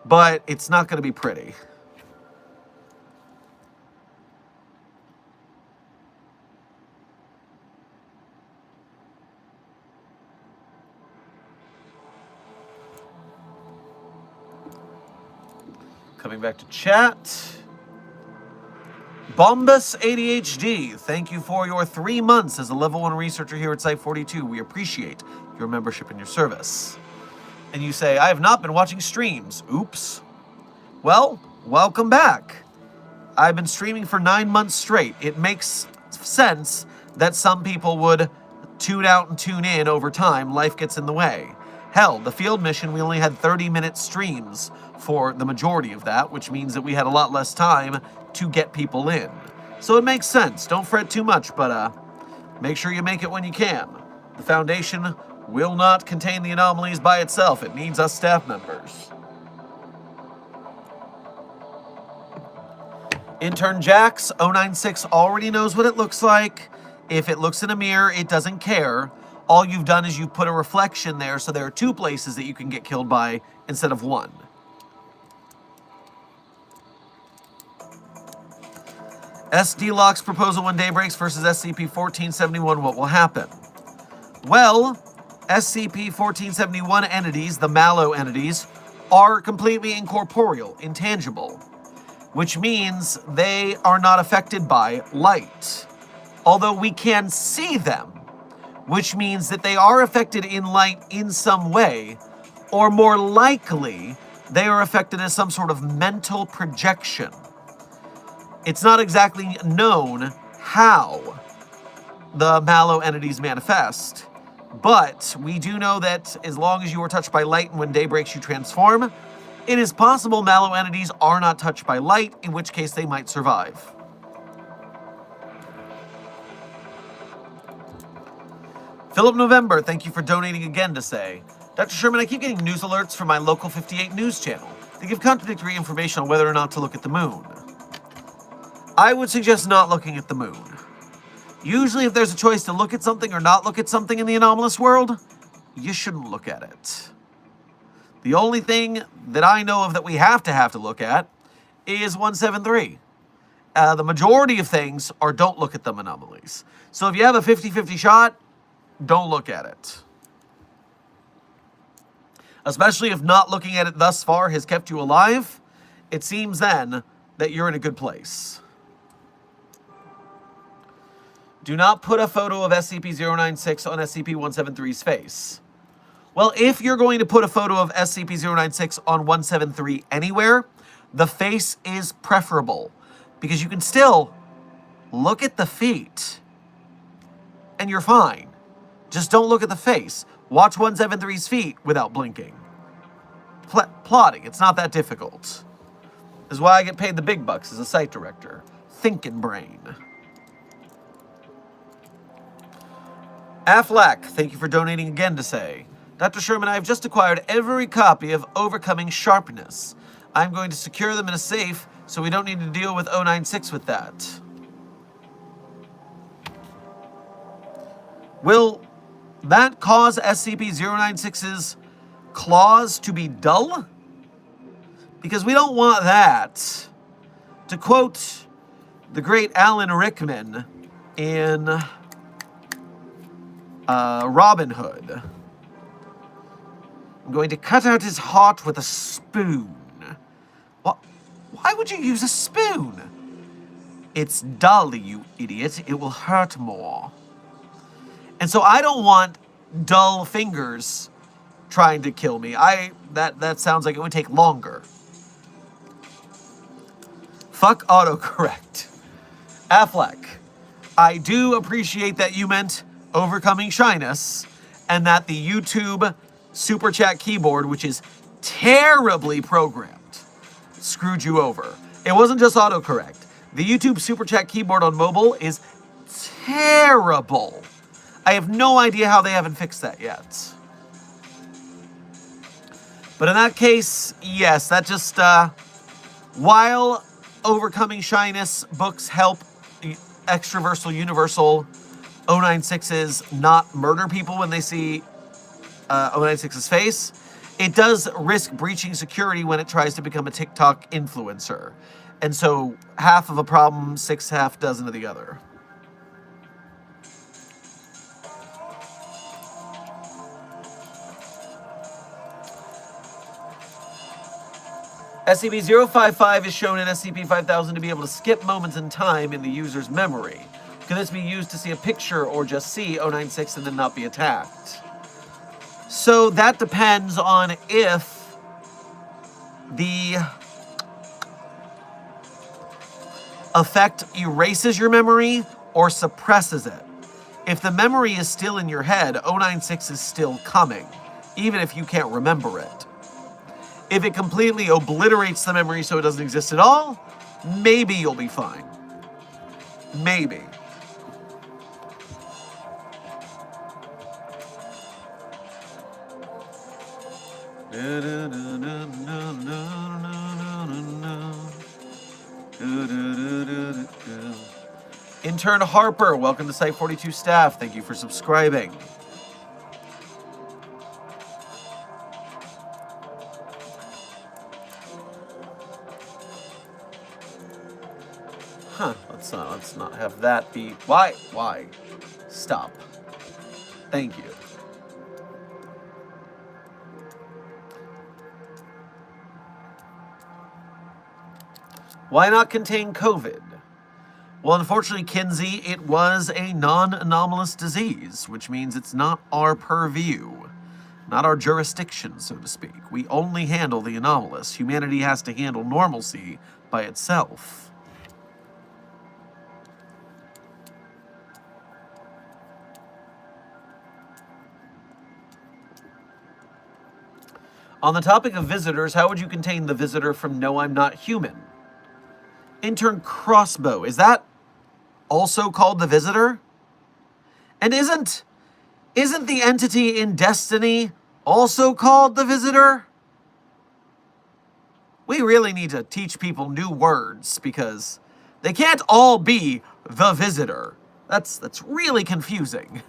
But it's not going to be pretty. Coming back to chat. Bombus ADHD, thank you for your 3 months as a level 1 researcher here at Site 42. We appreciate your membership and your service. And you say, I have not been watching streams. Oops. Well, welcome back. I've been streaming for 9 months straight. It makes sense that some people would tune out and tune in over time. Life gets in the way. Hell, the field mission, we only had 30-minute streams for the majority of that, which means that we had a lot less time to get people in. So it makes sense. Don't fret too much, but make sure you make it when you can. The Foundation will not contain the anomalies by itself. It needs us staff members. Intern Jax, 096 already knows what it looks like. If it looks in a mirror, it doesn't care. All you've done is you've put a reflection there, so there are 2 places that you can get killed by instead of 1. SD Lock's proposal when day breaks versus SCP-1471, what will happen? Well, SCP-1471 entities, the Mallow entities, are completely incorporeal, intangible, which means they are not affected by light. Although we can see them, which means that they are affected in light in some way, or more likely, they are affected as some sort of mental projection. It's not exactly known how the Mallow entities manifest, but we do know that as long as you are touched by light and when day breaks you transform, it is possible Mallow entities are not touched by light, in which case they might survive. Philip November, thank you for donating again to say, Dr. Sherman, I keep getting news alerts from my local 58 news channel. They give contradictory information on whether or not to look at the moon. I would suggest not looking at the moon. Usually if there's a choice to look at something or not look at something in the anomalous world, you shouldn't look at it. The only thing that I know of that we have to look at is 173. The majority of things are don't look at them anomalies. So if you have a 50-50 shot, don't look at it. Especially if not looking at it thus far has kept you alive, it seems then that you're in a good place. Do not put a photo of SCP-096 on SCP-173's face. Well, if you're going to put a photo of SCP-096 on 173 anywhere, the face is preferable, because you can still look at the feet, and you're fine. Just don't look at the face. Watch 173's feet without blinking. Plotting, it's not that difficult. This is why I get paid the big bucks as a site director. Thinkin' brain. Affleck, thank you for donating again to say, Dr. Sherman, I have just acquired every copy of Overcoming Sharpness. I'm going to secure them in a safe so we don't need to deal with 096 with that. Will that cause SCP-096's claws to be dull? Because we don't want that. To quote the great Alan Rickman in Robin Hood, I'm going to cut out his heart with a spoon. What? Why would you use a spoon? It's dull, you idiot. It will hurt more. And so I don't want dull fingers trying to kill me. That sounds like it would take longer. Fuck autocorrect. Affleck, I do appreciate that you meant Overcoming Shyness, and that the YouTube Super Chat keyboard, which is terribly programmed, screwed you over. It wasn't just autocorrect. The YouTube Super Chat keyboard on mobile is terrible. I have no idea how they haven't fixed that yet. But in that case, yes, that just, while Overcoming Shyness books help Extraversal Universal 096's not murder people when they see 096's face, it does risk breaching security when it tries to become a TikTok influencer. And so half of a problem, half dozen of the other. SCP-055 is shown in SCP-5000 to be able to skip moments in time in the user's memory. Can this be used to see a picture or just see 096 and then not be attacked? So that depends on if the effect erases your memory or suppresses it. If the memory is still in your head, 096 is still coming, even if you can't remember it. If it completely obliterates the memory so it doesn't exist at all, maybe you'll be fine. Maybe. Intern Harper, welcome to Site 42 staff. Thank you for subscribing. Let's not have that be. Why? Stop. Thank you. Why not contain COVID? Well, unfortunately, Kinsey, it was a non-anomalous disease, which means it's not our purview, not our jurisdiction, so to speak. We only handle the anomalous. Humanity has to handle normalcy by itself. On the topic of visitors, how would you contain the visitor from No, I'm Not Human? Intern Crossbow, is that also called the visitor? And isn't the entity in Destiny also called the visitor? We really need to teach people new words because they can't all be the visitor. That's really confusing.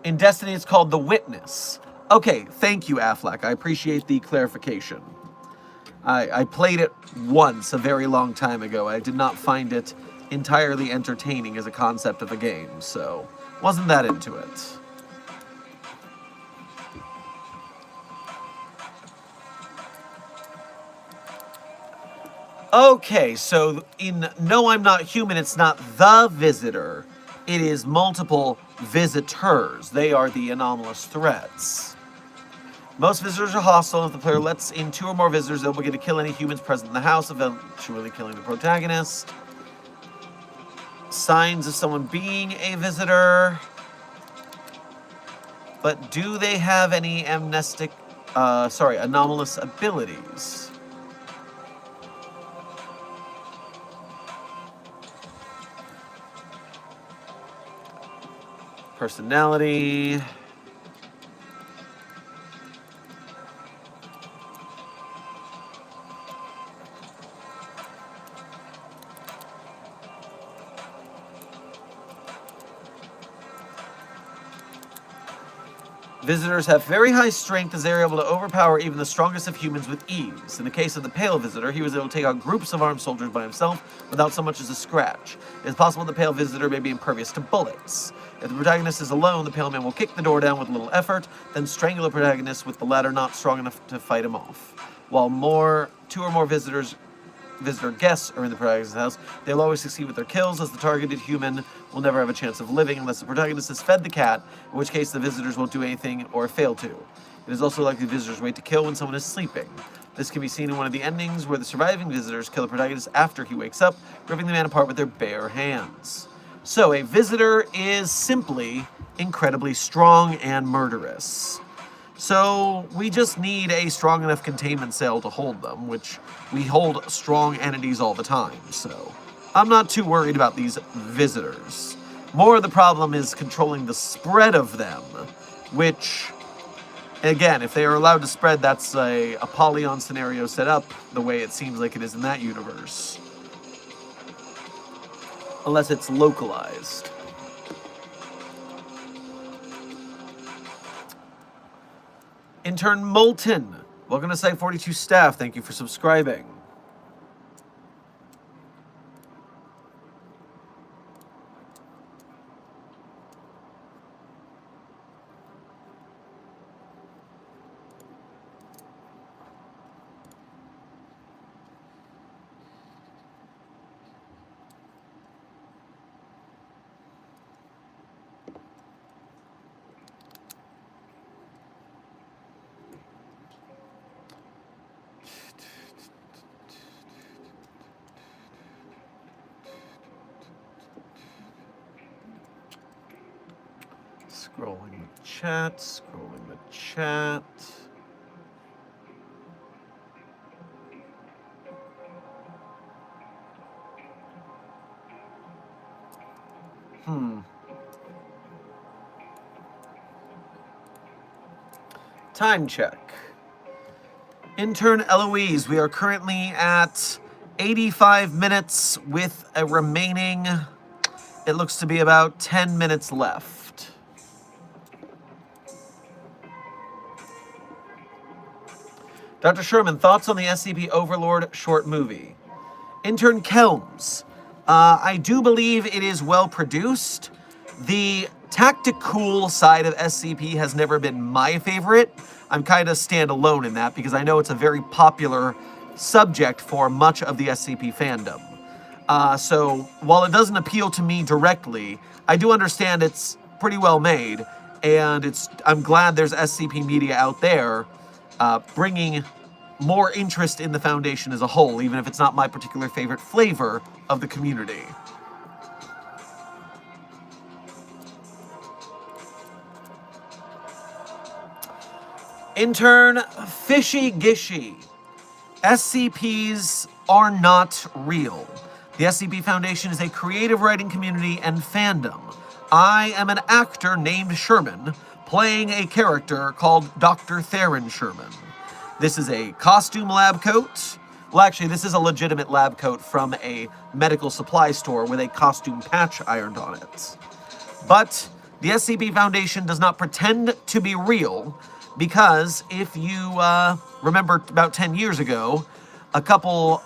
In Destiny, it's called The Witness. Okay, thank you, Affleck. I appreciate the clarification. I played it once a very long time ago. I did not find it entirely entertaining as a concept of a game, so wasn't that into it. Okay, so in No, I'm Not Human, it's not the visitor. It is multiple visitors. They are the anomalous threats. Most visitors are hostile. If the player lets in 2 or more visitors, they'll begin to kill any humans present in the house, eventually killing the protagonist. Signs of someone being a visitor. But do they have any anomalous abilities? Personality. Visitors have very high strength as they are able to overpower even the strongest of humans with ease. In the case of the Pale Visitor, he was able to take out groups of armed soldiers by himself without so much as a scratch. It is possible the Pale Visitor may be impervious to bullets. If the protagonist is alone, the Pale Man will kick the door down with little effort, then strangle the protagonist with the latter not strong enough to fight him off. While 2 or more visitor guests are in the protagonist's house, they'll always succeed with their kills, as the targeted human will never have a chance of living unless the protagonist has fed the cat, in which case the visitors won't do anything or fail to. It is also likely visitors wait to kill when someone is sleeping. This can be seen in one of the endings where the surviving visitors kill the protagonist after he wakes up, ripping the man apart with their bare hands. So a visitor is simply incredibly strong and murderous. So we just need a strong enough containment cell to hold them, which we hold strong entities all the time, so I'm not too worried about these visitors. More of the problem is controlling the spread of them, which, again, if they are allowed to spread, that's a Apollyon scenario set up the way it seems like it is in that universe. Unless it's localized. Intern Molten, welcome to Site 42 staff. Thank you for subscribing. Scrolling the chat. Time check. Intern Eloise, we are currently at 85 minutes with a remaining, it looks to be about 10 minutes left. Dr. Sherman, thoughts on the SCP Overlord short movie? Intern Kelms, I do believe it is well produced. The tactical side of SCP has never been my favorite. I'm kind of stand alone in that because I know it's a very popular subject for much of the SCP fandom. So while it doesn't appeal to me directly, I do understand it's pretty well made, and I'm glad there's SCP media out there bringing more interest in the Foundation as a whole, even if it's not my particular favorite flavor of the community. Intern Fishy Gishy. SCPs are not real. The SCP Foundation is a creative writing community and fandom. I am an actor named Sherman, playing a character called Dr. Theron Sherman. This is a costume lab coat. Well, actually, this is a legitimate lab coat from a medical supply store with a costume patch ironed on it. But the SCP Foundation does not pretend to be real because if you remember about 10 years ago, a couple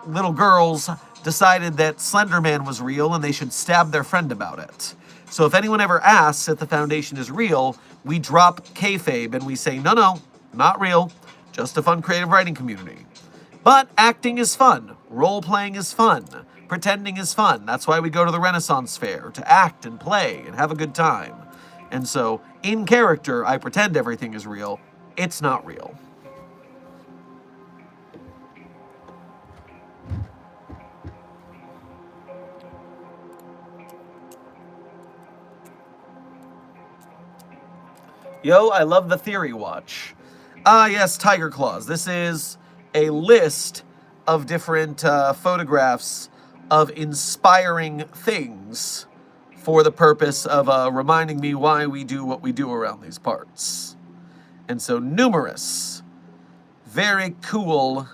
little girls decided that Slender Man was real and they should stab their friend about it. So if anyone ever asks if the Foundation is real, we drop kayfabe and we say, no, not real, just a fun creative writing community. But acting is fun, role-playing is fun, pretending is fun. That's why we go to the Renaissance Fair, to act and play and have a good time. And so, in character, I pretend everything is real. It's not real. Yo, I love the Theory Watch. Ah, yes, Tiger Claws. This is a list of different photographs of inspiring things for the purpose of reminding me why we do what we do around these parts. And so numerous, very cool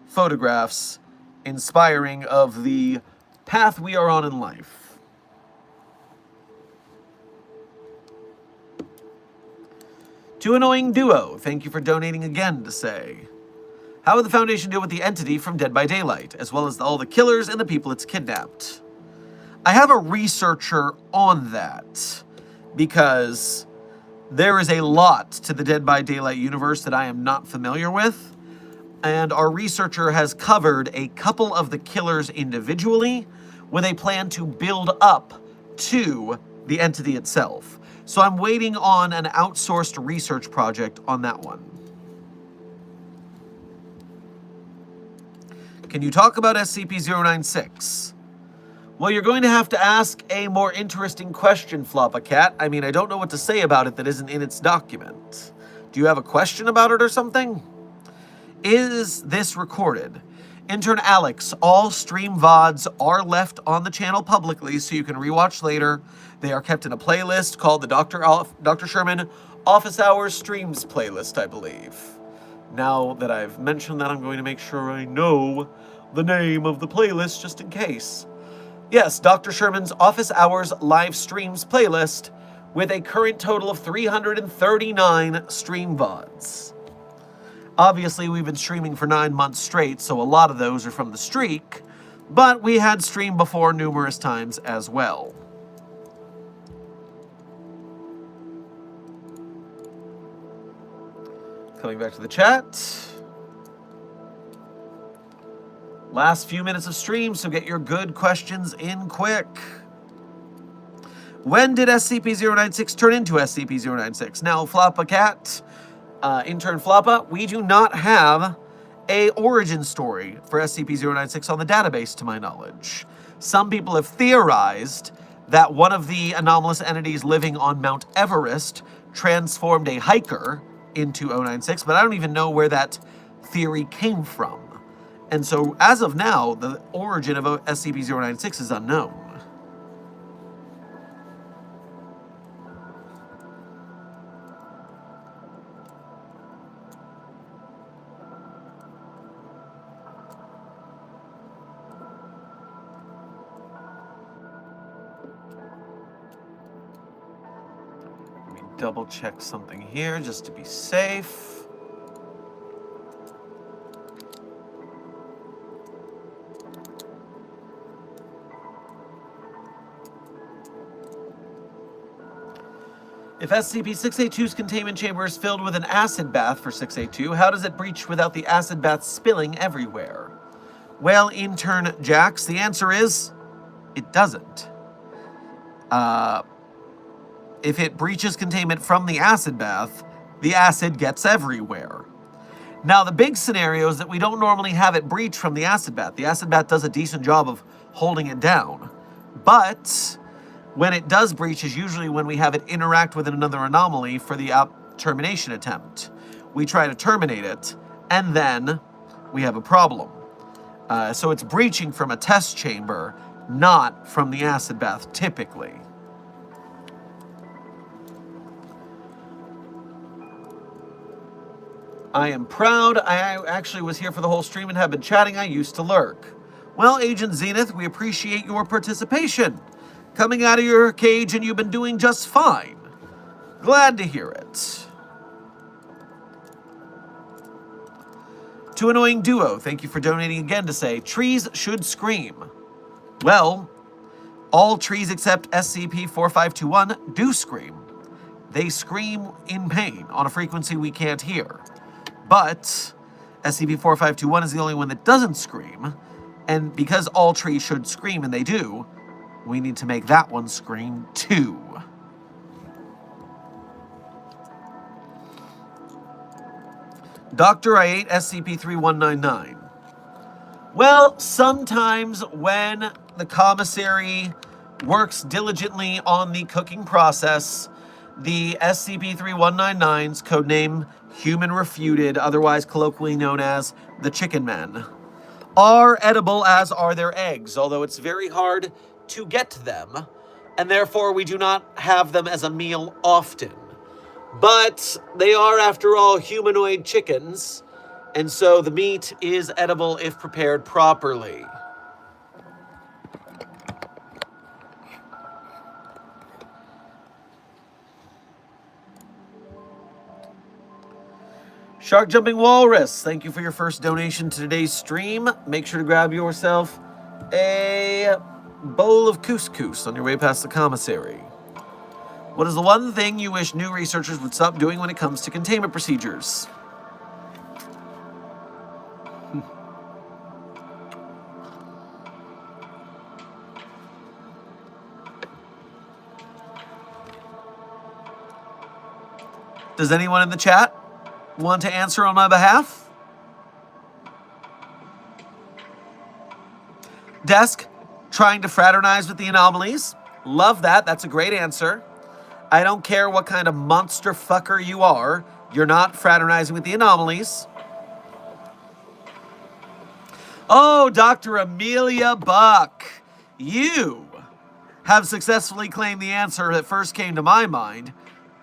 photographs inspiring of the path we are on in life. To Annoying Duo, thank you for donating again to say, how would the Foundation deal with the entity from Dead by Daylight, as well as all the killers and the people it's kidnapped? I have a researcher on that, because there is a lot to the Dead by Daylight universe that I am not familiar with, and our researcher has covered a couple of the killers individually with a plan to build up to the entity itself. So I'm waiting on an outsourced research project on that one. Can you talk about SCP-096? Well, you're going to have to ask a more interesting question, Floppa Cat. I mean, I don't know what to say about it that isn't in its document. Do you have a question about it or something? Is this recorded? Intern Alex, all stream VODs are left on the channel publicly so you can rewatch later. They are kept in a playlist called the Dr. Sherman Office Hours Streams playlist, I believe. Now that I've mentioned that, I'm going to make sure I know the name of the playlist just in case. Yes, Dr. Sherman's Office Hours live streams playlist with a current total of 339 stream VODs. Obviously, we've been streaming for 9 months straight, so a lot of those are from the streak, but we had streamed before numerous times as well. Coming back to the chat. Last few minutes of stream, so get your good questions in quick. When did SCP-096 turn into SCP-096? Now, Floppa Cat, Intern Floppa, we do not have a origin story for SCP-096 on the database, to my knowledge. Some people have theorized that one of the anomalous entities living on Mount Everest transformed a hiker into 096, but I don't even know where that theory came from. And so, as of now, the origin of SCP-096 is unknown. double check something here just to be safe. If SCP-682's containment chamber is filled with an acid bath for 682, how does it breach without the acid bath spilling everywhere? Well, intern Jax, the answer is, it doesn't. If it breaches containment from the acid bath, the acid gets everywhere. Now, the big scenario is that we don't normally have it breach from the acid bath. The acid bath does a decent job of holding it down. But when it does breach is usually when we have it interact with another anomaly for the termination attempt. We try to terminate it, and then we have a problem. So it's breaching from a test chamber, not from the acid bath, typically. I am proud. I actually was here for the whole stream and have been chatting. I used to lurk. Well, Agent Zenith, we appreciate your participation. Coming out of your cage, and you've been doing just fine. Glad to hear it. To Annoying Duo, thank you for donating again to say, trees should scream. Well, all trees except SCP-4521 do scream. They scream in pain on a frequency we can't hear. But SCP-4521 is the only one that doesn't scream, and because all trees should scream, and they do, we need to make that one scream too. Doctor, I ate SCP-3199. Well, sometimes when the commissary works diligently on the cooking process, the SCP-3199's codename Human Refuted, otherwise colloquially known as the Chicken Men, are edible, as are their eggs, although it's very hard to get them, and therefore we do not have them as a meal often. But they are, after all, humanoid chickens, and so the meat is edible if prepared properly. Shark Jumping Walrus, thank you for your first donation to today's stream. Make sure to grab yourself a bowl of couscous on your way past the commissary. What is the one thing you wish new researchers would stop doing when it comes to containment procedures? Does anyone in the chat want to answer on my behalf? Desk, trying to fraternize with the anomalies. Love that. That's a great answer. I don't care what kind of monster fucker you are. You're not fraternizing with the anomalies. Oh, Dr. Amelia Buck. You have successfully claimed the answer that first came to my mind.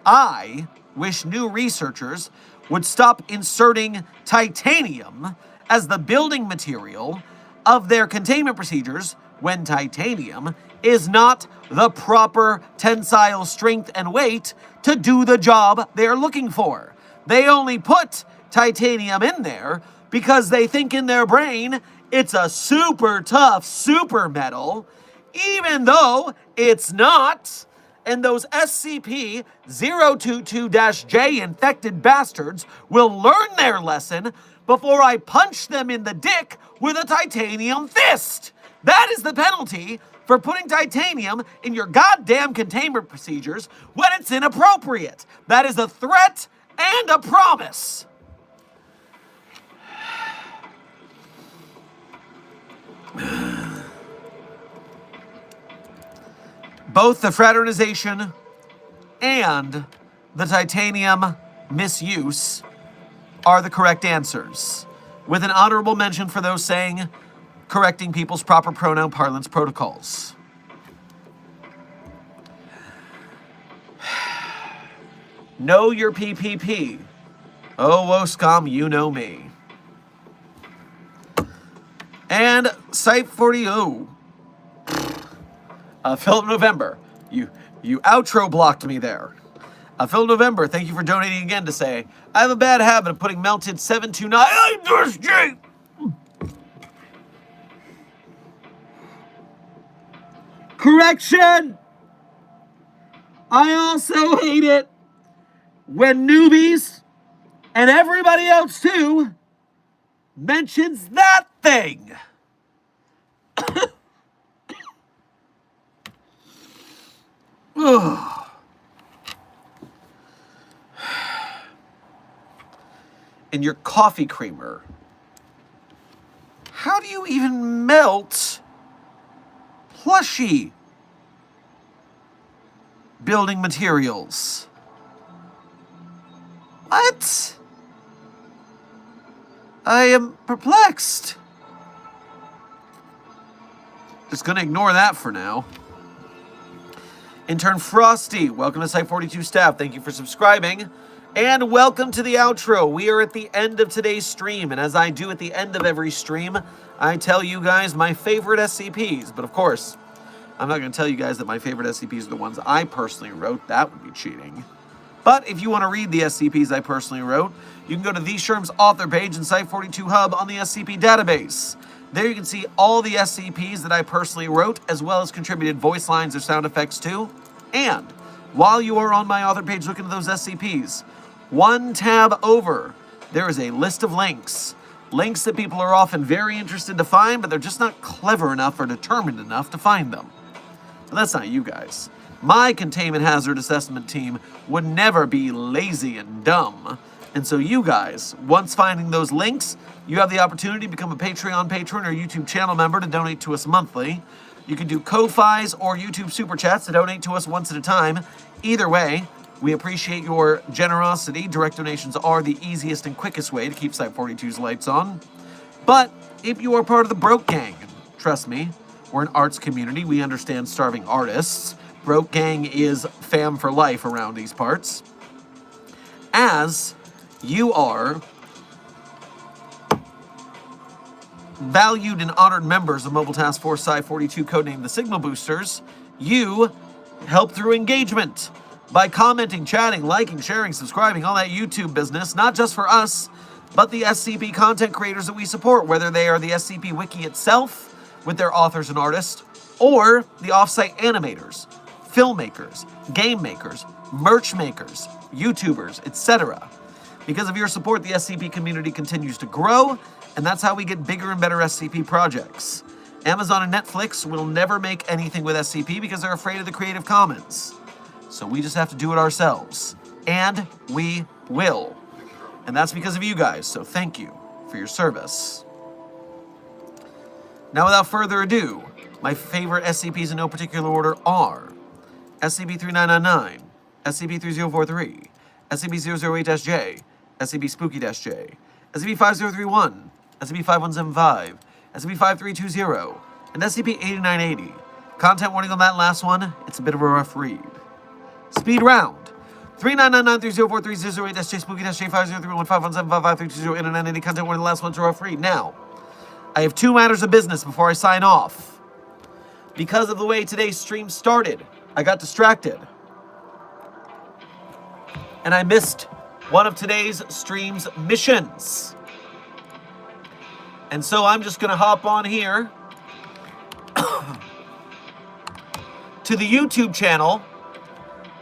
I wish new researchers would stop inserting titanium as the building material of their containment procedures when titanium is not the proper tensile strength and weight to do the job they're looking for. They only put titanium in there because they think in their brain it's a super tough super metal, even though it's not. And those SCP-022-J infected bastards will learn their lesson before I punch them in the dick with a titanium fist. That is the penalty for putting titanium in your goddamn containment procedures when it's inappropriate. That is a threat and a promise. Both the fraternization and the titanium misuse are the correct answers, with an honorable mention for those saying correcting people's proper pronoun parlance protocols. Know your PPP. Oh, Woscom, you know me. And Site 40. Philip November, you outro blocked me there. Phil November, thank you for donating again to say, I have a bad habit of putting melted 729 SG. Correction! I also hate it when newbies, and everybody else too, mentions that thing. In your coffee creamer, how do you even melt plushy building materials? What? I am perplexed. Just gonna ignore that for now. Intern Frosty, welcome to Site 42 staff. Thank you for subscribing. And welcome to the outro. We are at the end of today's stream, and as I do at the end of every stream, I tell you guys my favorite SCPs. But of course, I'm not going to tell you guys that my favorite SCPs are the ones I personally wrote. That would be cheating. But if you want to read the SCPs I personally wrote, you can go to The Sherm's author page in Site 42 Hub on the SCP database. There you can see all the SCPs that I personally wrote, as well as contributed voice lines or sound effects to. And while you are on my author page looking at those SCPs, one tab over, there is a list of links. Links that people are often very interested to find, but they're just not clever enough or determined enough to find them. But that's not you guys. My containment hazard assessment team would never be lazy and dumb. And so you guys, once finding those links, you have the opportunity to become a Patreon patron or YouTube channel member to donate to us monthly. You can do Ko-Fis or YouTube Super Chats to donate to us once at a time. Either way, we appreciate your generosity. Direct donations are the easiest and quickest way to keep Site 42's lights on. But if you are part of the Broke Gang, trust me, we're an arts community. We understand starving artists. Broke Gang is fam for life around these parts. As you are valued and honored members of Mobile Task Force Sci 42, codenamed the Signal Boosters, you help through engagement by commenting, chatting, liking, sharing, subscribing, all that YouTube business, not just for us, but the SCP content creators that we support, whether they are the SCP Wiki itself with their authors and artists, or the offsite animators, filmmakers, game makers, merch makers, YouTubers, etc. Because of your support, the SCP community continues to grow, and that's how we get bigger and better SCP projects. Amazon and Netflix will never make anything with SCP because they're afraid of the Creative Commons. So we just have to do it ourselves. And we will. And that's because of you guys, so thank you for your service. Now, without further ado, my favorite SCPs in no particular order are SCP-3999, SCP-3043, SCP-008-J, SCP-Spooky-J, SCP-5031, SCP-5175, SCP-5320, and SCP-8980. Content warning on that last one, it's a bit of a rough read. Speed round. 3999304308 SJ Spooky J 503151755320 Internet any content warning the last one's a rough read. Now, I have two matters of business before I sign off. Because of the way today's stream started, I got distracted. And I missed one of today's stream's missions. And so I'm just gonna hop on here to the YouTube channel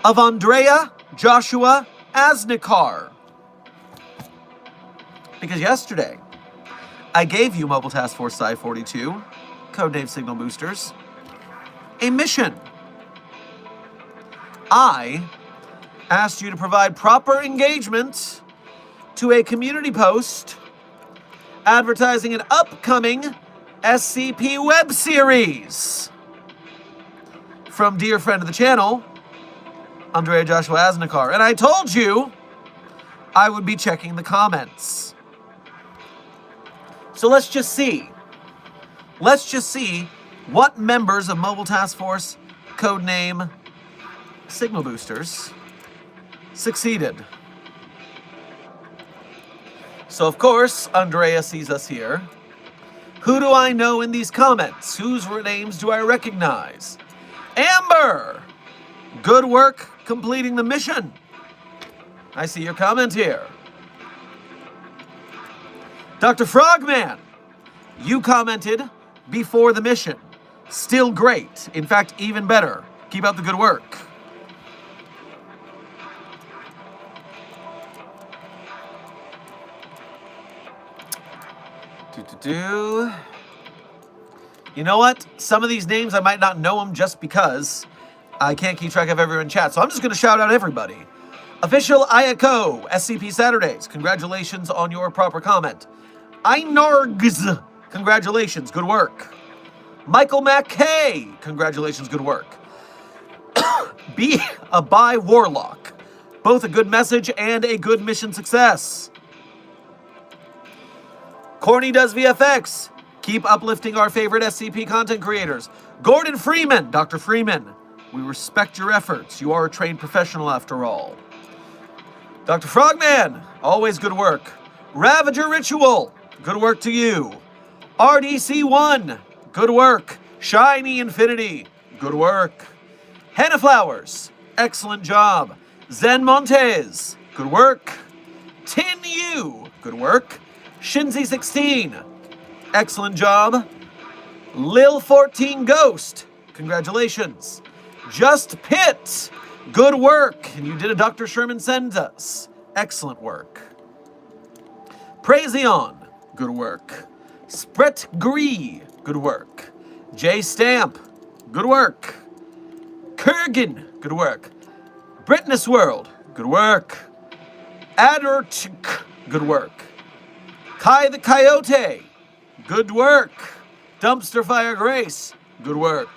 of Andrea Joshua Asnikar. Because yesterday, I gave you Mobile Task Force Sci 42, codename Signal Boosters, a mission. I asked you to provide proper engagement to a community post advertising an upcoming SCP web series from dear friend of the channel, Andrea Joshua Asnikar. And I told you I would be checking the comments. So let's just see. Let's just see what members of Mobile Task Force, codename Signal Boosters, succeeded. So of course, Andrea sees us here. Who do I know in these comments? Whose names do I recognize? Amber! Good work completing the mission. I see your comment here. Dr. Frogman, you commented before the mission. Still great. In fact, even better. Keep up the good work. You know what? Some of these names I might not know them just because I can't keep track of everyone in chat. So I'm just going to shout out everybody. Official Ayako, SCP Saturdays, congratulations on your proper comment. Einargs, congratulations, good work. Michael Mackay, congratulations, good work. Be a Bi Warlock, both a good message and a good mission success. Corny Does VFX, keep uplifting our favorite SCP content creators. Gordon Freeman, Dr. Freeman, we respect your efforts. You are a trained professional after all. Dr. Frogman, always good work. Ravager Ritual, good work to you. RDC1, good work. Shiny Infinity, good work. Hannah Flowers, excellent job. Zen Montez, good work. Tin Yu, good work. Shinzy16, excellent job. Lil14 Ghost, congratulations. Just Pitt, good work. And you did a Dr. Sherman send us. Excellent work. Praiseon, good work. Spret Gree, good work. J Stamp, good work. Kurgan, good work. Britness World, good work. Addertk, good work. Kai the Coyote, good work. Dumpster Fire Grace, good work.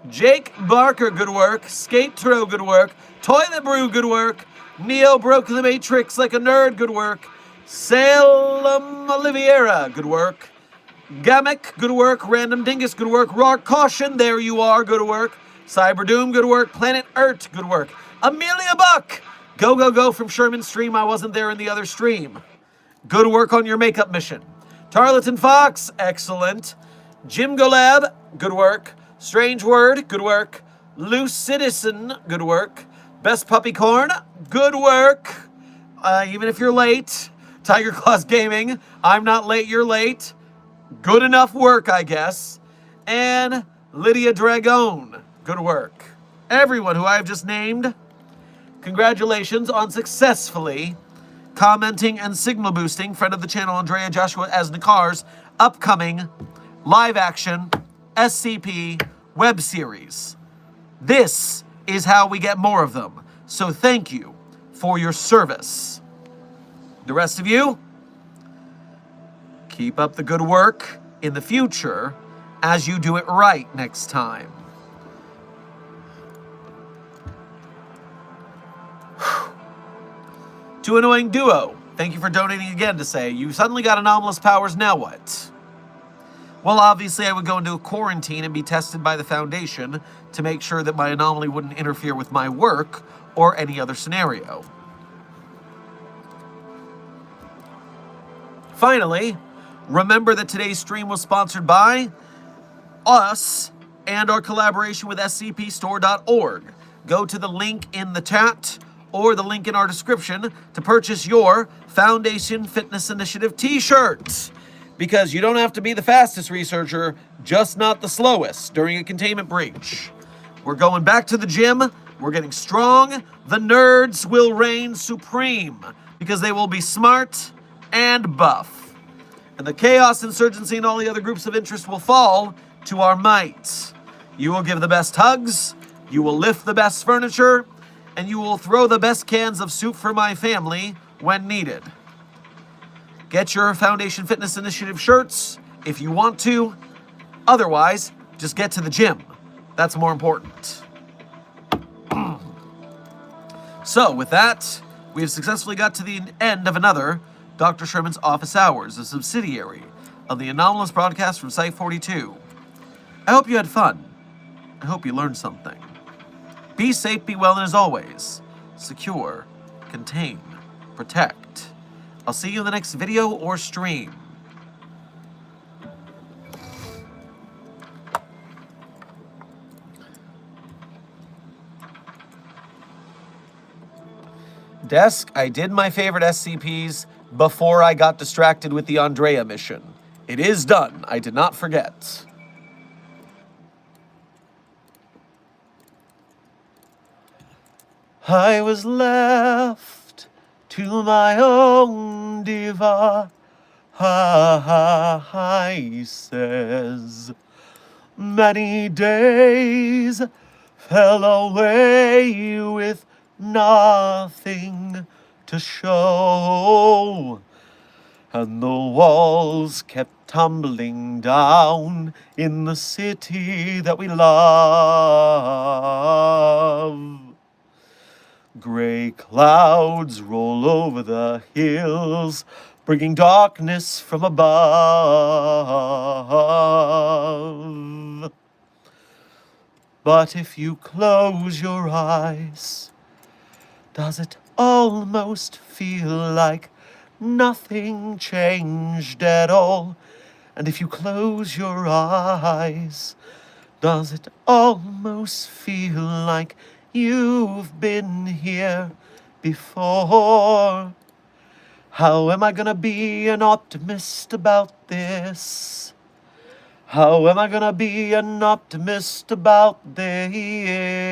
Jake Barker, good work. Skate Tro, good work. Toilet Brew, good work. Neo Broke the Matrix Like a Nerd, good work. Salem Oliveira, good work. Gamek, good work. Random Dingus, good work. Rock Caution, there you are, good work. Cyber Doom, good work. Planet Earth, good work. Amelia Buck, go, go, go from Sherman's stream. I wasn't there in the other stream. Good work on your makeup mission. Tarleton Fox, excellent. Jim Golab, good work. Strange Word, good work. Loose Citizen, good work. Best Puppy Corn, good work. Even if you're late. Tiger Claws Gaming, I'm not late, you're late. Good enough work, I guess. And Lydia Dragon, good work. Everyone who I've just named, congratulations on successfully commenting and signal boosting friend of the channel Andrea Joshua as Nakar's upcoming live action SCP web series. This is how we get more of them. So thank you for your service. The rest of you, keep up the good work in the future as you do it right next time. To Annoying Duo, thank you for donating again to say, you suddenly got anomalous powers, now what? Well, obviously I would go into a quarantine and be tested by the Foundation to make sure that my anomaly wouldn't interfere with my work or any other scenario. Finally, remember that today's stream was sponsored by us and our collaboration with scpstore.org. Go to the link in the chat or the link in our description to purchase your Foundation Fitness Initiative t-shirt. Because you don't have to be the fastest researcher, just not the slowest during a containment breach. We're going back to the gym. We're getting strong. The nerds will reign supreme because they will be smart and buff. And the Chaos Insurgency and all the other groups of interest will fall to our might. You will give the best hugs. You will lift the best furniture. And you will throw the best cans of soup for my family when needed. Get your Foundation Fitness Initiative shirts if you want to. Otherwise, just get to the gym. That's more important. So, with that, we have successfully got to the end of another Dr. Sherman's Office Hours, a subsidiary of the anomalous broadcast from Site-42. I hope you had fun. I hope you learned something. Be safe, be well, and as always, secure, contain, protect. I'll see you in the next video or stream. Desk, I did my favorite SCPs before I got distracted with the Andrea mission. It is done. I did not forget. I was left to my own devices. Many days fell away with nothing to show, and the walls kept tumbling down in the city that we love. Gray clouds roll over the hills, bringing darkness from above. But if you close your eyes, does it almost feel like nothing changed at all? And if you close your eyes, does it almost feel like you've been here before? How am I gonna be an optimist about this? How am I gonna be an optimist about this?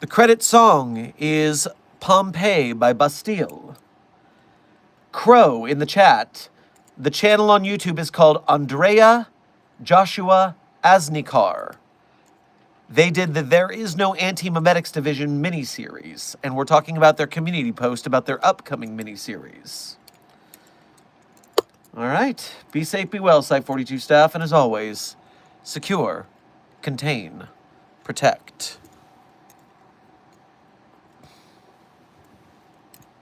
The credit song is Pompeii by Bastille. Crow in the chat. The channel on YouTube is called Andrea Joshua Asnikar. They did the There Is No Anti-Memetics Division miniseries, and we're talking about their community post about their upcoming miniseries. All right. Be safe, be well, Site-42 staff, and as always, secure, contain, protect.